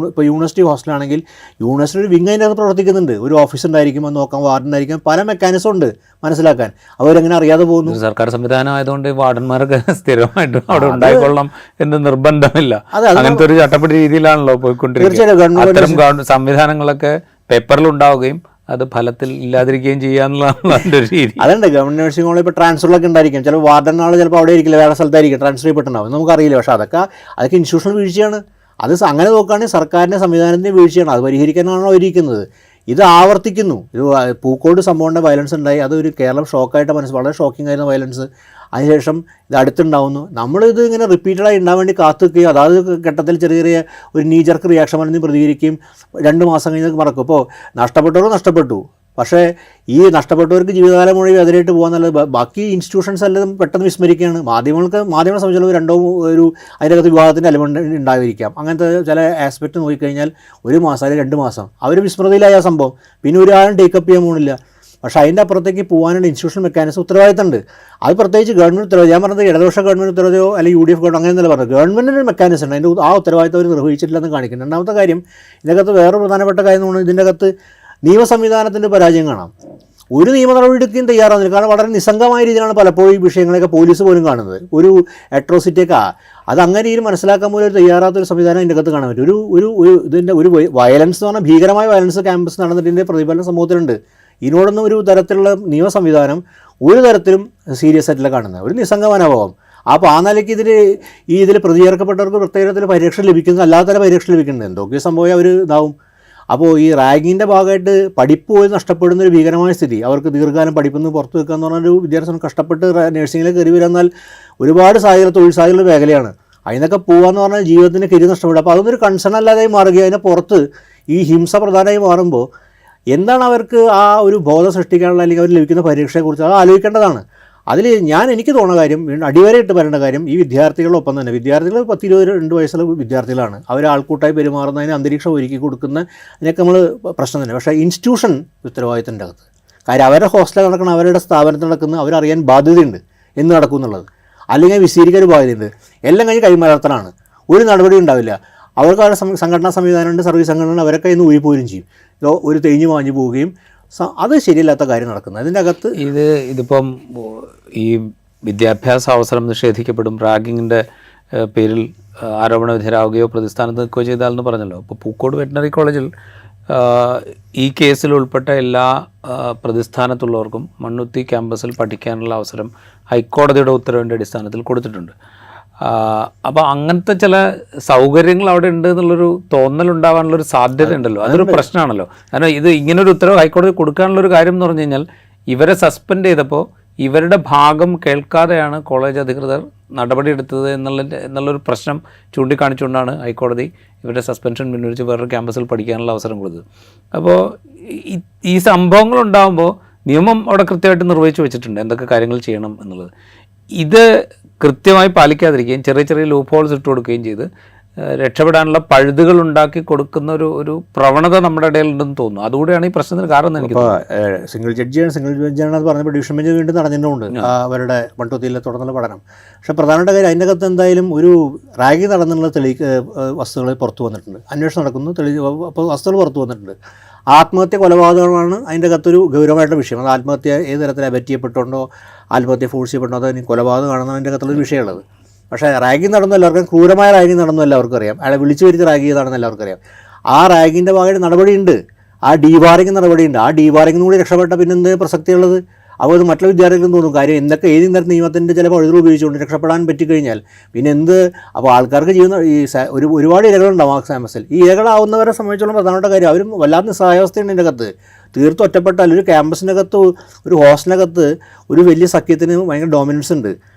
ഇപ്പോൾ യൂണിവേഴ്സിറ്റി ഹോസ്റ്റലാണെങ്കിൽ യൂണിവേഴ്സിറ്റി ഒരു വിങ് അതിൻ്റെ അകത്ത് പ്രവർത്തിക്കുന്നുണ്ട്. ഒരു ഓഫീസ് ഉണ്ടായിരിക്കും, അത് നോക്കാൻ വാർഡുണ്ടായിരിക്കും, പല മെക്കാനിസം ഉണ്ട് മനസ്സിലാക്കാൻ. അവരെങ്ങനെ അറിയാതെ പോകുന്നു? സർക്കാർ സംവിധാനം ആയതുകൊണ്ട് വാർഡന്മാരൊക്കെ സ്ഥിരമായിട്ടും അവിടെ ഉണ്ടായിക്കൊള്ളാം എന്ന് നിർബന്ധമില്ല. അങ്ങനത്തെ ഒരു ചട്ടപ്പടി രീതിയിലാണല്ലോ പോയിക്കൊണ്ടിരിക്കുന്നത്. അത്തരം സംവിധാനങ്ങളൊക്കെ പേപ്പറിൽ ഉണ്ടാവുകയും അത് ഫലത്തിൽ ഇല്ലാതിരിക്കുകയും ചെയ്യാന്നുള്ളതാണ് അതിൻ്റെ ഒരു രീതി. അതുണ്ട്. ഗവൺമെൻറ് നഴ്സിംഗ് കോളേജ് ഇപ്പോൾ ട്രാൻസ്ഫറിലൊക്കെ ഉണ്ടായിരിക്കും. ചിലപ്പോൾ വാർഡൻ ആൾ ചിലപ്പോൾ അവിടെ ഇരിക്കില്ല, വേറെ സ്ഥലത്തായിരിക്കും ട്രാൻസ്ഫർ ചെയ്യപ്പെട്ടുണ്ടാവും. നമുക്കറിയില്ല. പക്ഷേ അതൊക്കെ ഇൻസ്റ്റിറ്റ്യൂഷണൽ വീഴ്ചയാണ്. അത് അങ്ങനെ നോക്കുകയാണെങ്കിൽ സർക്കാരിൻ്റെ സംവിധാനത്തിൻ്റെ വീഴ്ചയാണ്. അത് പരിഹരിക്കാനാണോ ഇരിക്കുന്നത്? ഇത് ആവർത്തിക്കുന്നു. ഇത് പൂക്കോട് സംഭവങ്ങളുടെ വയലൻസ് ഉണ്ടായി. അതൊരു കേരളം ഷോക്കായിട്ട് വളരെ ഷോക്കിംഗ് ആയിരുന്ന വയലൻസ്. അതിനുശേഷം ഇത് അടുത്തുണ്ടാവുന്നു. നമ്മളിത് ഇങ്ങനെ റിപ്പീറ്റഡായി ഉണ്ടാകാൻ വേണ്ടി കാത്തു നിൽക്കുകയും അതാത് ഘട്ടത്തിൽ ചെറിയ ചെറിയ ഒരു നീജർക്ക് റിയാക്ഷൻ പറഞ്ഞ് പ്രതികരിക്കുകയും 2 മാസം കഴിഞ്ഞ് മറക്കും. ഇപ്പോൾ നഷ്ടപ്പെട്ടു. പക്ഷേ ഈ നഷ്ടപ്പെട്ടവർക്ക് ജീവിതകാലം മുഴുവൻ അതിനായിട്ട് പോകാൻ നല്ലത്. ബാക്കി ഇൻസ്റ്റിറ്റ്യൂഷൻസ് എല്ലാം പെട്ടെന്ന് വിസ്മരിക്കുകയാണ്. മാധ്യമങ്ങളെ സംബന്ധിച്ചുള്ള അതിനകത്ത് വിവാദത്തിൻ്റെ എലമെൻ്റ് ഉണ്ടായിരിക്കാം. അങ്ങനത്തെ ചില ആസ്പെക്റ്റ് നോക്കിക്കഴിഞ്ഞാൽ 1 മാസം അല്ലെങ്കിൽ 2 മാസം അവർ വിസ്മൃതിയിലായ സംഭവം പിന്നെ ഒരാളും ടേക്കപ്പ് ചെയ്യാൻ പോകുന്നില്ല. പക്ഷേ അതിൻ്റെ അപ്പുറത്തേക്ക് പോകാനുള്ള ഇൻസ്റ്റിറ്റ്യൂഷൻ മെക്കാനിസം ഉത്തരവാദിത്തമുണ്ട്. അത് പ്രത്യേകിച്ച് ഗവൺമെൻറ് ഉത്തരവാദിത്തം. ഞാൻ പറഞ്ഞത് ഇടതുപക്ഷ ഗവൺമെൻറ് ഉത്തരവാദിത്തമോ അല്ലെങ്കിൽ UDF ഗവൺമെൻറ് അങ്ങനെയല്ല പറഞ്ഞത്. ഗവൺമെൻറ്റിൻ്റെ മെക്കാനിസം ഉണ്ട്. അതിൻ്റെ ആ ഉത്തരവാദിത്തം അവർ നിർവഹിച്ചിട്ടില്ലെന്ന് കാണിക്കുന്നു. രണ്ടാമത്തെ കാര്യം, ഇതിനകത്ത് വേറെ പ്രധാനപ്പെട്ട കാര്യം എന്ന് പറഞ്ഞാൽ ഇതിൻ്റെ അകത്ത് നിയമ സംവിധാനത്തിൻ്റെ പരാജയം കാണാം. ഒരു നിയമ നടപടി എടുക്കുകയും തയ്യാറാകുന്നില്ല. കാരണം വളരെ നിസ്സംഗമായ രീതിയിലാണ് പലപ്പോഴും ഈ വിഷയങ്ങളൊക്കെ പോലീസ് പോലും കാണുന്നത്. ഒരു അട്രോസിറ്റിയൊക്കെ അത് അങ്ങനെ രീതിയിൽ മനസ്സിലാക്കാൻ പോലും ഒരു തയ്യാറാത്തൊരു സംവിധാനം ഇതിൻ്റെ അകത്ത് കാണാൻ പറ്റും. ഇതിൻ്റെ ഒരു വയലൻസ് എന്ന് പറഞ്ഞാൽ ഭീകരമായ വയലൻസ് ക്യാമ്പസ് നടന്നിട്ടിൻ്റെ പ്രതിഫലനം സമൂഹത്തിലുണ്ട്. ഇതിനോടൊന്നും ഒരു തരത്തിലുള്ള നിയമ സംവിധാനം ഒരു തരത്തിലും സീരിയസ് ആയിട്ടില്ല കാണുന്നത്. ഒരു നിസ്സംഗമനോഭാവം. അപ്പോൾ ആ നിലയ്ക്ക് ഇതിൽ പ്രതിചേർക്കപ്പെട്ടവർക്ക് പ്രത്യേക തരത്തിൽ പരിരക്ഷ ലഭിക്കുന്നു, അല്ലാത്ത പരിരക്ഷ ലഭിക്കുന്നുണ്ട്. എന്തൊക്കെ സംഭവം അവർ ഇതാവും. അപ്പോൾ ഈ റാഗിങ്ങിൻ്റെ ഭാഗമായിട്ട് പഠിപ്പ് പോയി നഷ്ടപ്പെടുന്ന ഒരു ഭീകരമായ സ്ഥിതി, അവർക്ക് ദീർഘകാലം പഠിപ്പിൽ നിന്ന് പുറത്ത് വെക്കുക എന്ന് പറഞ്ഞൊരു വിദ്യാർത്ഥി കഷ്ടപ്പെട്ട് നഴ്സിംഗിലേക്ക് കയറി വരാന്നാൽ ഒരുപാട് തൊഴിൽ സാധ്യതയുള്ള മേഖലയാണ്. അതിനൊക്കെ പോകാമെന്ന് പറഞ്ഞാൽ ജീവിതത്തിന് കരിയർ നഷ്ടപ്പെടും. അപ്പോൾ അതൊന്നൊരു കൺസേൺ അല്ലാതായി മാറുകയും അതിനെ പുറത്ത് ഈ ഹിംസ പ്രധാനമായി മാറുമ്പോൾ എന്താണ് അവർക്ക് ആ ഒരു ബോധം സൃഷ്ടിക്കാനുള്ള അല്ലെങ്കിൽ അവർ ലഭിക്കുന്ന പരീക്ഷയെക്കുറിച്ച് അത് ആലോചിക്കേണ്ടതാണ്. എനിക്ക് തോന്നുന്ന കാര്യം, അടിവരയിട്ട് വരേണ്ട കാര്യം, ഈ വിദ്യാർത്ഥികളൊപ്പം തന്നെ വിദ്യാർത്ഥികൾ 10-22 വയസ്സുള്ള വിദ്യാർത്ഥികളാണ്. അവർ ആൾക്കൂട്ടായി പെരുമാറുന്നതിന് അന്തരീക്ഷം ഒരുക്കി കൊടുക്കുന്ന അതിനൊക്കെ നമ്മൾ പ്രശ്നം തന്നെ. പക്ഷേ ഇൻസ്റ്റിറ്റ്യൂഷൻ ഉത്തരവാദിത്തത്തിൻ്റെ അകത്ത് കാര്യം അവരുടെ ഹോസ്റ്റലിൽ നടക്കുന്ന, അവരുടെ സ്ഥാപനത്തിൽ നടക്കുന്ന അവരറിയാൻ ബാധ്യതയുണ്ട് എന്ന് നടക്കും എന്നുള്ളത്. അല്ലെങ്കിൽ വിശദീകരിക്കാൻ ഒരു ബാധ്യതയുണ്ട്. എല്ലാം കഴിഞ്ഞ് കൈമാറത്തലാണ്, ഒരു നടപടി ഉണ്ടാവില്ല. അവർക്ക് അവരുടെ സംഘടനാ സംവിധാനമുണ്ട്, സർവീസ് സംഘടന, അവരൊക്കെ ഇന്ന് ഊരിപ്പോരും ചെയ്യും. ഒരു തെളിഞ്ഞു മാഞ്ഞു പോവുകയും അത് ശരിയല്ലാത്ത കാര്യം നടക്കുന്നത്. അതിൻ്റെ അകത്ത് ഇതിപ്പം ഈ വിദ്യാഭ്യാസ അവസരം നിഷേധിക്കപ്പെടും, റാഗിങ്ങിൻ്റെ പേരിൽ ആരോപണ വിധേയരാകുകയോ പ്രതിസ്ഥാനത്ത് നിൽക്കുകയോ ചെയ്താലെന്ന് പറഞ്ഞല്ലോ. ഇപ്പോൾ പൂക്കോട് വെറ്റിനറി കോളേജിൽ ഈ കേസിൽ ഉൾപ്പെട്ട എല്ലാ പ്രതിസ്ഥാനത്തുള്ളവർക്കും മണ്ണുത്തി ക്യാമ്പസിൽ പഠിക്കാനുള്ള അവസരം ഹൈക്കോടതിയുടെ ഉത്തരവിൻ്റെ അടിസ്ഥാനത്തിൽ കൊടുത്തിട്ടുണ്ട്. അപ്പോൾ അങ്ങനത്തെ ചില സൗകര്യങ്ങൾ അവിടെ ഉണ്ട് എന്നുള്ളൊരു തോന്നലുണ്ടാകാനുള്ളൊരു സാധ്യത ഉണ്ടല്ലോ. അതൊരു പ്രശ്നമാണല്ലോ. കാരണം ഇങ്ങനൊരു ഉത്തരവ് ഹൈക്കോടതി കൊടുക്കാനുള്ളൊരു കാര്യം എന്ന് പറഞ്ഞു കഴിഞ്ഞാൽ ഇവരെ സസ്പെൻഡ് ചെയ്തപ്പോൾ ഇവരുടെ ഭാഗം കേൾക്കാതെയാണ് കോളേജ് അധികൃതർ നടപടിയെടുത്തത് എന്നുള്ളൊരു പ്രശ്നം ചൂണ്ടിക്കാണിച്ചുകൊണ്ടാണ് ഹൈക്കോടതി ഇവരുടെ സസ്പെൻഷൻ പിൻവലിച്ച് വേറൊരു ക്യാമ്പസിൽ പഠിക്കാനുള്ള അവസരം കൊടുത്തത്. അപ്പോൾ ഈ സംഭവങ്ങൾ ഉണ്ടാകുമ്പോൾ നിയമം അവിടെ കൃത്യമായിട്ട് നിർവഹിച്ചു വെച്ചിട്ടുണ്ട് എന്തൊക്കെ കാര്യങ്ങൾ ചെയ്യണം എന്നുള്ളത്. ഇത് കൃത്യമായി പാലിക്കാതിരിക്കുകയും ചെറിയ ചെറിയ ലൂപ്പ് ഹോൾസ് ഇട്ട് കൊടുക്കുകയും ചെയ്ത് രക്ഷപ്പെടാനുള്ള പഴുതുകൾ ഉണ്ടാക്കി കൊടുക്കുന്ന ഒരു പ്രവണത നമ്മുടെ ഇടയിലുണ്ടെന്ന് തോന്നുന്നു. അതുകൂടെയാണ് ഈ പ്രശ്നത്തിന് കാരണം. എനിക്ക് സിംഗിൾ ജഡ്ജിയാണെന്ന് പറഞ്ഞപ്പോൾ ഡിവിഷൻ ബെഞ്ച് വീണ്ടും നടന്നിട്ടുണ്ട് അവരുടെ മണ്ണുത്തിയിലെ തുടർന്നുള്ള പഠനം. പക്ഷേ പ്രധാനപ്പെട്ട കാര്യം അതിൻ്റെ അകത്ത് എന്തായാലും ഒരു റാഗി നടന്നുള്ള വസ്തുക്കൾ പുറത്തു വന്നിട്ടുണ്ട്. അന്വേഷണം നടക്കുന്നു, വസ്തുക്കൾ പുറത്തു വന്നിട്ടുണ്ട്. ആത്മഹത്യ കൊലപാതകമാണ് അതിൻ്റെ അകത്തൊരു ഗൗരവമായിട്ടുള്ള വിഷയം. അത് ആത്മഹത്യ ഏത് തരത്തിൽ അബറ്റ് ചെയ്യപ്പെട്ടുണ്ടോ, ആത്മഹത്യ ഫോഴ്സ് ചെയ്യപ്പെട്ടോ, അതോ കൊലപാതകമാണെന്ന് അതിൻ്റെ അകത്തുള്ളൊരു വിഷയമുള്ളത്. പക്ഷേ റാഗിങ് നടന്നു എല്ലാവർക്കും, ക്രൂരമായ റാഗിങ് നടന്നു എല്ലാവർക്കും അറിയാം. അയാളെ വിളിച്ചു വരുത്തി റാഗ് ചെയ്താണെന്ന് എല്ലാവർക്കും അറിയാം. ആ റാഗിൻ്റെ ഭാഗമായിട്ട് നടപടിയുണ്ട്, ആ ഡീബാറിങ് നടപടിയുണ്ട്. ആ ഡീബാറിങ്ങിന് കൂടി രക്ഷപ്പെട്ട പിന്നെ എന്ത് പ്രസക്തിയുള്ളത്? അപ്പോൾ അത് മറ്റുള്ള വിദ്യാർത്ഥികൾക്കും തോന്നും കാര്യം എന്തൊക്കെ ഏത് തരത്തിൽ നിയമത്തിൻ്റെ ചില പഴുതുകൾ ഉപയോഗിച്ചുകൊണ്ട് രക്ഷപ്പെടാൻ പറ്റിക്കഴിഞ്ഞാൽ പിന്നെ എന്ത്. അപ്പോൾ ആൾക്കാർക്ക് ചെയ്യുന്ന ഒരുപാട് ഇരകളുണ്ടാവും ആ ക്യാമ്പസിൽ. ഈ ഇരകളാവുന്നവരെ സംബന്ധിച്ചോളം പ്രധാനപ്പെട്ട കാര്യം അവരും വല്ലാത്ത നിസ്സഹായാവസ്ഥയുണ്ട് ഇതിൻ്റെ അകത്ത്. തീർത്തും ഒറ്റപ്പെട്ടാൽ ഒരു ക്യാമ്പസിൻ്റെ അകത്ത്, ഒരു ഹോസ്റ്റലിനകത്ത് ഒരു വലിയ സഖ്യത്തിന് ഭയങ്കര ഡോമിനൻസ് ഉണ്ട്.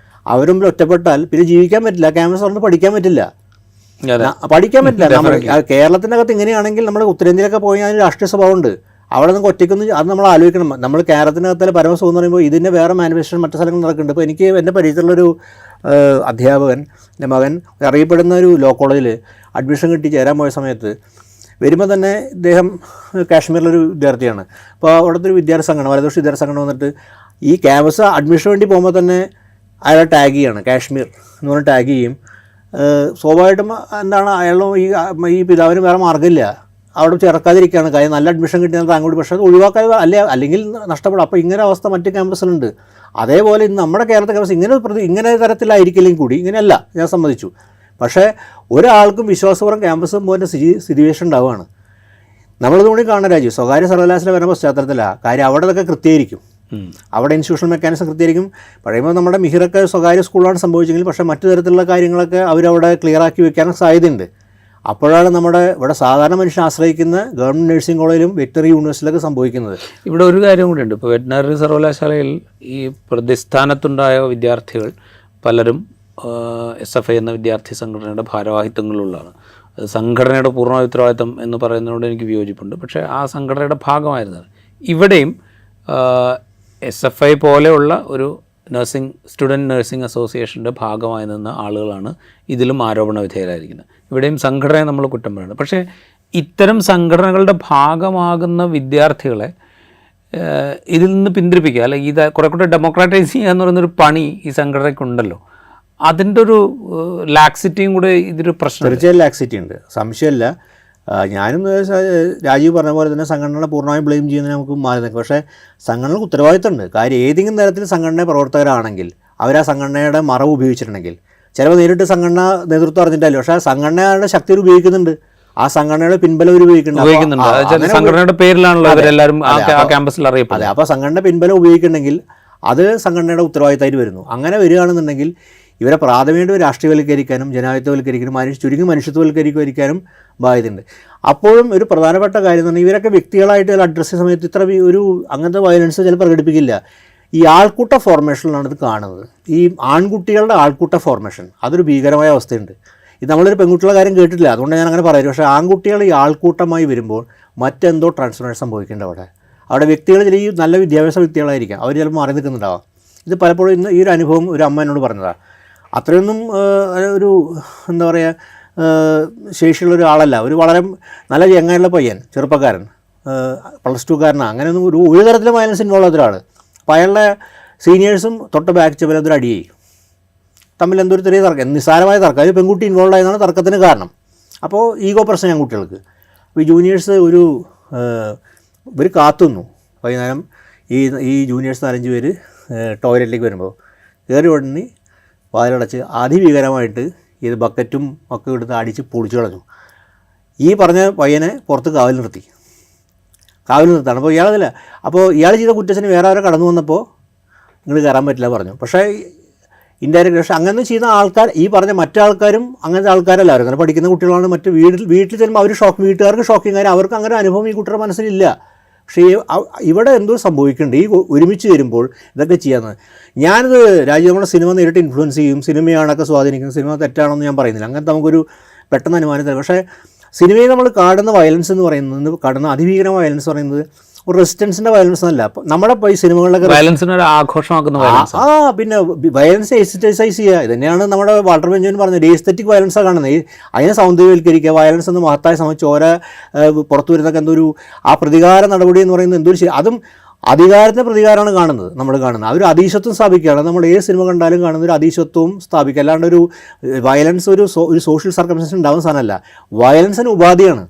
അവരും ഒറ്റപ്പെട്ടാൽ പിന്നെ ജീവിക്കാൻ പറ്റില്ല, ക്യാമ്പസ് തുറന്ന് പഠിക്കാൻ പറ്റില്ല. നമ്മൾ കേരളത്തിൻ്റെ അകത്ത് ഇങ്ങനെയാണെങ്കിൽ നമ്മൾ ഉത്തരേന്ത്യയിലൊക്കെ പോയി അതിന് രാഷ്ട്രീയ സ്വഭാവമുണ്ട്. അവിടെ നമുക്ക് ഒറ്റയ്ക്കൊന്നും അത് നമ്മൾ ആലോചിക്കണം. നമ്മൾ കേരളത്തിനകത്തിലെ പരമസുഖം എന്ന് പറയുമ്പോൾ ഇതിൻ്റെ വേറെ മാനിഫെസ്റ്റേഷൻ മറ്റു സ്ഥലങ്ങളിൽ നടക്കുന്നുണ്ട്. ഇപ്പോൾ എനിക്ക് എൻ്റെ പരിചയത്തിലുള്ളൊരു അധ്യാപകൻ, എൻ്റെ മകൻ അറിയപ്പെടുന്ന ഒരു ലോ കോളേജിൽ അഡ്മിഷൻ കിട്ടി ചേരാൻ പോയ സമയത്ത് വരുമ്പോൾ തന്നെ ഇദ്ദേഹം കാശ്മീരിലൊരു വിദ്യാർത്ഥിയാണ്. അപ്പോൾ അവിടുത്തെ ഒരു വിദ്യാർത്ഥി സംഘടന, വലതുപക്ഷ വിദ്യാർത്ഥി സംഘടന വന്നിട്ട് ഈ ക്യാമ്പസ് അഡ്മിഷന് വേണ്ടി പോകുമ്പോൾ തന്നെ അയാളെ ടാഗ് ചെയ്യാണ്, കാശ്മീർ എന്ന് പറഞ്ഞ് ടാഗ് ചെയ്യും. സ്വാഭാവികമായിട്ടും എന്താണ് അയാളും ഈ പിതാവിന് വേറെ മാർഗ്ഗമില്ല, അവിടെ ചേർക്കാതിരിക്കുകയാണ്. കാര്യം നല്ല അഡ്മിഷൻ കിട്ടിയാൽ താങ്കളോട്, പക്ഷേ അത് ഒഴിവാക്കാൻ അല്ലെങ്കിൽ നഷ്ടപ്പെടും. അപ്പോൾ ഇങ്ങനെ അവസ്ഥ മറ്റ് ക്യാമ്പസിലുണ്ട്. അതേപോലെ ഇന്ന് നമ്മുടെ കേരളത്തെ ക്യാമ്പസ് ഇങ്ങനെ തരത്തിലായിരിക്കില്ലെങ്കിൽ കൂടി ഇങ്ങനെയല്ല, ഞാൻ സമ്മതിച്ചു. പക്ഷേ ഒരാൾക്കും വിശ്വാസപൂർവ്വം ക്യാമ്പസും പോലെ സിറ്റുവേഷൻ ഉണ്ടാവുകയാണ്. നമ്മളിതുകൊണ്ട് കാണുന്ന രാജ്യം സ്വകാര്യ സർവകലാശാല വരുന്ന പശ്ചാത്തലത്തിലാണ് കാര്യം. അവിടെ അതൊക്കെ കൃത്യമായിരിക്കും, അവിടെ ഇൻസ്റ്റിറ്റ്യൂഷണൽ മെക്കാനിസം കൃത്യമായിരിക്കും. പറയുമ്പോൾ നമ്മുടെ മിഹിറൊക്കെ സ്വകാര്യ സ്കൂളാണ് സംഭവിച്ചെങ്കിൽ പക്ഷേ മറ്റു തരത്തിലുള്ള കാര്യങ്ങളൊക്കെ അവരവിടെ ക്ലിയർ ആക്കി വെക്കാനും സാധ്യതയുണ്ട്. അപ്പോഴാണ് നമ്മുടെ ഇവിടെ സാധാരണ മനുഷ്യൻ ആശ്രയിക്കുന്ന ഗവൺമെൻറ് നഴ്സിംഗ് കോളേജിലും വെറ്ററിനറി യൂണിവേഴ്സിറ്റിയിലൊക്കെ സംഭവിക്കുന്നത്. ഇവിടെ ഒരു കാര്യം കൂടിയുണ്ട്. ഇപ്പോൾ വെറ്റിനറി സർവകലാശാലയിൽ ഈ പ്രതിസ്ഥാനത്തുണ്ടായ വിദ്യാർത്ഥികൾ പലരും SFI എന്ന വിദ്യാർത്ഥി സംഘടനയുടെ ഭാരവാഹിത്വങ്ങളുള്ളതാണ്. സംഘടനയുടെ പൂർണ്ണ ഉത്തരവാദിത്തം എന്ന് പറയുന്നതുകൊണ്ട് എനിക്ക് വിയോജിപ്പുണ്ട്. പക്ഷേ ആ സംഘടനയുടെ ഭാഗമായിരുന്നത് ഇവിടെയും SFI പോലെയുള്ള ഒരു സ്റ്റുഡൻറ്റ് നഴ്സിംഗ് അസോസിയേഷൻ്റെ ഭാഗമായി നിന്ന ആളുകളാണ് ഇതിലും ആരോപണ വിധേയരായിരിക്കുന്നത്. ഇവിടെയും സംഘടനയെ നമ്മൾ കുറ്റം പറയുന്നത്. പക്ഷേ ഇത്തരം സംഘടനകളുടെ ഭാഗമാകുന്ന വിദ്യാർത്ഥികളെ ഇതിൽ നിന്ന് പിന്തിരിപ്പിക്കുക, അല്ലെങ്കിൽ ഇത് കുറെ കൂടെ ഡെമോക്രാറ്റൈസ് ചെയ്യുക എന്ന് പറയുന്നൊരു പണി ഈ സംഘടനയ്ക്കുണ്ടല്ലോ. അതിൻ്റെ ഒരു ലാക്സിറ്റിയും കൂടെ ഇതൊരു പ്രശ്നം. തീർച്ചയായും ലാക്സിറ്റി ഉണ്ട്, സംശയമില്ല. ഞാനും രാജീവ് പറഞ്ഞ പോലെ തന്നെ സംഘടനകളെ പൂർണ്ണമായും ബ്ലെയിം ചെയ്യുന്നതിന് നമുക്ക് മാറി നിൽക്കും. പക്ഷേ സംഘടനകൾക്ക് ഉത്തരവാദിത്തമുണ്ട്. കാര്യം ഏതെങ്കിലും തരത്തിൽ സംഘടന പ്രവർത്തകരാണെങ്കിൽ അവർ ആ സംഘടനയുടെ മറവ് ഉപയോഗിച്ചിട്ടുണ്ടെങ്കിൽ, ചിലപ്പോൾ നേരിട്ട് സംഘടന നേതൃത്വം അറിഞ്ഞിട്ടല്ലോ, പക്ഷേ സംഘടനയുടെ ശക്തി ഉപയോഗിക്കുന്നുണ്ട്, ആ സംഘടനയുടെ പിൻബലം ഉപയോഗിക്കുന്നുണ്ട്. സംഘടനയുടെ പേരിലാണല്ലോ അവരെല്ലാവരും ക്യാമ്പസിൽ അറിയപ്പെടുന്നത്. അതെ, അപ്പോൾ സംഘടന പിൻബലം ഉപയോഗിക്കുന്നുണ്ടെങ്കിൽ അത് സംഘടനയുടെ ഉത്തരവാദിത്തമായിട്ട് വരുന്നു. അങ്ങനെ വരികയാണെന്നുണ്ടെങ്കിൽ ഇവരെ പ്രാഥമികമായിട്ട് രാഷ്ട്രീയവൽക്കരിക്കാനും ജനാധിപത്യവൽക്കരിക്കാനും ചുരുങ്ങി മനുഷ്യത്വവൽക്കരിക്കാനും ബാധ്യതയുണ്ട്. അപ്പോഴും ഒരു പ്രധാനപ്പെട്ട കാര്യം എന്ന് പറഞ്ഞാൽ ഇവരൊക്കെ വ്യക്തികളായിട്ട് അഡ്രസ്സ് ചെയ്യുന്ന സമയത്ത് ഇത്ര ഒരു അങ്ങനത്തെ വയലൻസ് ചിലപ്പോൾ പ്രകടിപ്പിക്കില്ല. ഈ ആൾക്കൂട്ട ഫോർമേഷനിലാണ് ഇത് കാണുന്നത്. ഈ ആൺകുട്ടികളുടെ ആൾക്കൂട്ട ഫോർമേഷൻ അതൊരു ഭീകരമായ അവസ്ഥയുണ്ട്. ഇത് നമ്മളൊരു പെൺകുട്ടികളുടെ കാര്യം കേട്ടിട്ടില്ല, അതുകൊണ്ട് ഞാൻ അങ്ങനെ പറയുന്നത്. പക്ഷേ ആൺകുട്ടികൾ ഈ ആൾക്കൂട്ടമായി വരുമ്പോൾ മറ്റെന്തോ ട്രാൻസ്ഫോർമേഷൻ സംഭവിക്കേണ്ട അവിടെ വ്യക്തികൾ ചില ഈ നല്ല വിദ്യാഭ്യാസ വ്യക്തികളായിരിക്കാം, അവർ ചിലപ്പോൾ മാറി നിൽക്കുന്നുണ്ടാവാം. ഇത് പലപ്പോഴും ഇന്ന് ഈ ഒരു അനുഭവം ഒരു അമ്മ എന്നോട് പറഞ്ഞതാണ്. അത്രയൊന്നും ഒരു എന്താ പറയുക ശേഷിയുള്ള ഒരാളല്ല, ഒരു വളരെ നല്ല ചങ്ങായുള്ള പയ്യൻ, ചെറുപ്പക്കാരൻ, +2കാരനാണ്. അങ്ങനെയൊന്നും ഒരു തരത്തിലും വയലൻസ് ഇൻവോൾവ് ആയ ഒരാൾ. അപ്പോൾ അയാളുടെ സീനിയേഴ്സും തൊട്ട് ബാക്ക് ചെവൽ അതൊരു അടിയായി, തമ്മിൽ എന്തൊരു ചെറിയ തർക്കം, നിസ്സാരമായ തർക്കം. അത് പെൺകുട്ടി ഇൻവോൾവ് ആയതാണ് തർക്കത്തിന് കാരണം. അപ്പോൾ ഈഗോ പ്രശ്നം ഞാൻ കുട്ടികൾക്ക്. അപ്പോൾ ഈ ജൂനിയേഴ്സ് ഇവർ കാത്തുനിന്നു. വൈകുന്നേരം ഈ ജൂനിയേഴ്സ് 4-5 പേര് ടോയ്ലറ്റിലേക്ക് വരുമ്പോൾ കയറി ഉടനെ വാതിലടച്ച് അതിഭീകരമായിട്ട് ഇത് ബക്കറ്റും ഒക്കെ എടുത്ത് അടിച്ച് പൊളിച്ചു കളഞ്ഞു. ഈ പറഞ്ഞ പയ്യനെ പുറത്ത് കാവൽ നിർത്താണ്. അപ്പോൾ ഇയാളതില്ല. അപ്പോൾ ഇയാൾ ചെയ്ത കുറ്റത്തിന് വേറെ ആരോ കടന്നു വന്നപ്പോൾ നിങ്ങൾ കയറാൻ പറ്റില്ല പറഞ്ഞു. പക്ഷേ ഇൻഡയറക്റ്റ്, പക്ഷേ അങ്ങനെ ചെയ്യുന്ന ആൾക്കാർ, ഈ പറഞ്ഞ മറ്റാൾക്കാരും അങ്ങനത്തെ ആൾക്കാരല്ല, അവർ അങ്ങനെ പഠിക്കുന്ന കുട്ടികളാണ്. മറ്റ് വീട്ടിൽ ചെല്ലുമ്പോൾ അവർ വീട്ടുകാർക്ക് ഷോക്കിങ് കാര്യം, അവർക്ക് അങ്ങനെ അനുഭവം ഈ കുട്ടിയുടെ മനസ്സിലില്ല. പക്ഷേ ഇവിടെ എന്തോ സംഭവിക്കുന്നുണ്ട്. ഈ ഒരുമിച്ച് വരുമ്പോൾ ഇതൊക്കെ ചെയ്യാമെന്ന്. ഞാനിത് നമ്മുടെ സിനിമ നേരിട്ട് ഇൻഫ്ലുവൻസ് ചെയ്യും, സിനിമയാണൊക്കെ സ്വാധീനിക്കുന്നത്, സിനിമ തെറ്റാണെന്ന് ഞാൻ പറയുന്നില്ല, അങ്ങനത്തെ നമുക്കൊരു പെട്ടെന്ന് അനുമാനത്തില്ല. പക്ഷേ സിനിമയിൽ നമ്മൾ കാണുന്ന വയലൻസ് എന്ന് പറയുന്നത്, കാണുന്ന അതിഭീകരമായ വയലൻസ് പറയുന്നത് ഒരു റെസിസ്റ്റൻസിൻ്റെ വയലൻസ് അല്ല. നമ്മുടെ ഈ സിനിമകളിലൊക്കെ വയലൻസിനെ ആഘോഷമാക്കുന്ന പിന്നെ വയലൻസ് എക്സസൈസ് ചെയ്യുക. ഇത് തന്നെയാണ് നമ്മുടെ വാൾട്ടർ ബെഞ്ചമിൻ പറഞ്ഞത്. എസ്തെറ്റിക് വയലൻസാണ് കാണുന്നത്. അതിനെ സൗന്ദര്യവൽക്കരിക്കുക, വയലൻസ് എന്ന് മഹത്തായ സമയം ചോര പുറത്തു വരുന്നതൊക്കെ എന്തോ ആ പ്രതികാര നടപടി എന്ന് പറയുന്നത് എന്തോ അതും അധികാരത്തിൻ്റെ പ്രതികാരമാണ് നമ്മൾ കാണുന്നത്. അതൊരു അതീശത്വം സ്ഥാപിക്കുകയാണ്. നമ്മൾ ഏത് സിനിമ കണ്ടാലും കാണുന്ന ഒരു അതീശത്വവും സ്ഥാപിക്കുക. അല്ലാണ്ട് ഒരു വയലൻസ് ഒരു സോഷ്യൽ സർക്കംസ്റ്റൻസ് ഉണ്ടാകുന്ന സാധനമല്ല. വയലൻസിന് ഉപാധിയാണ്.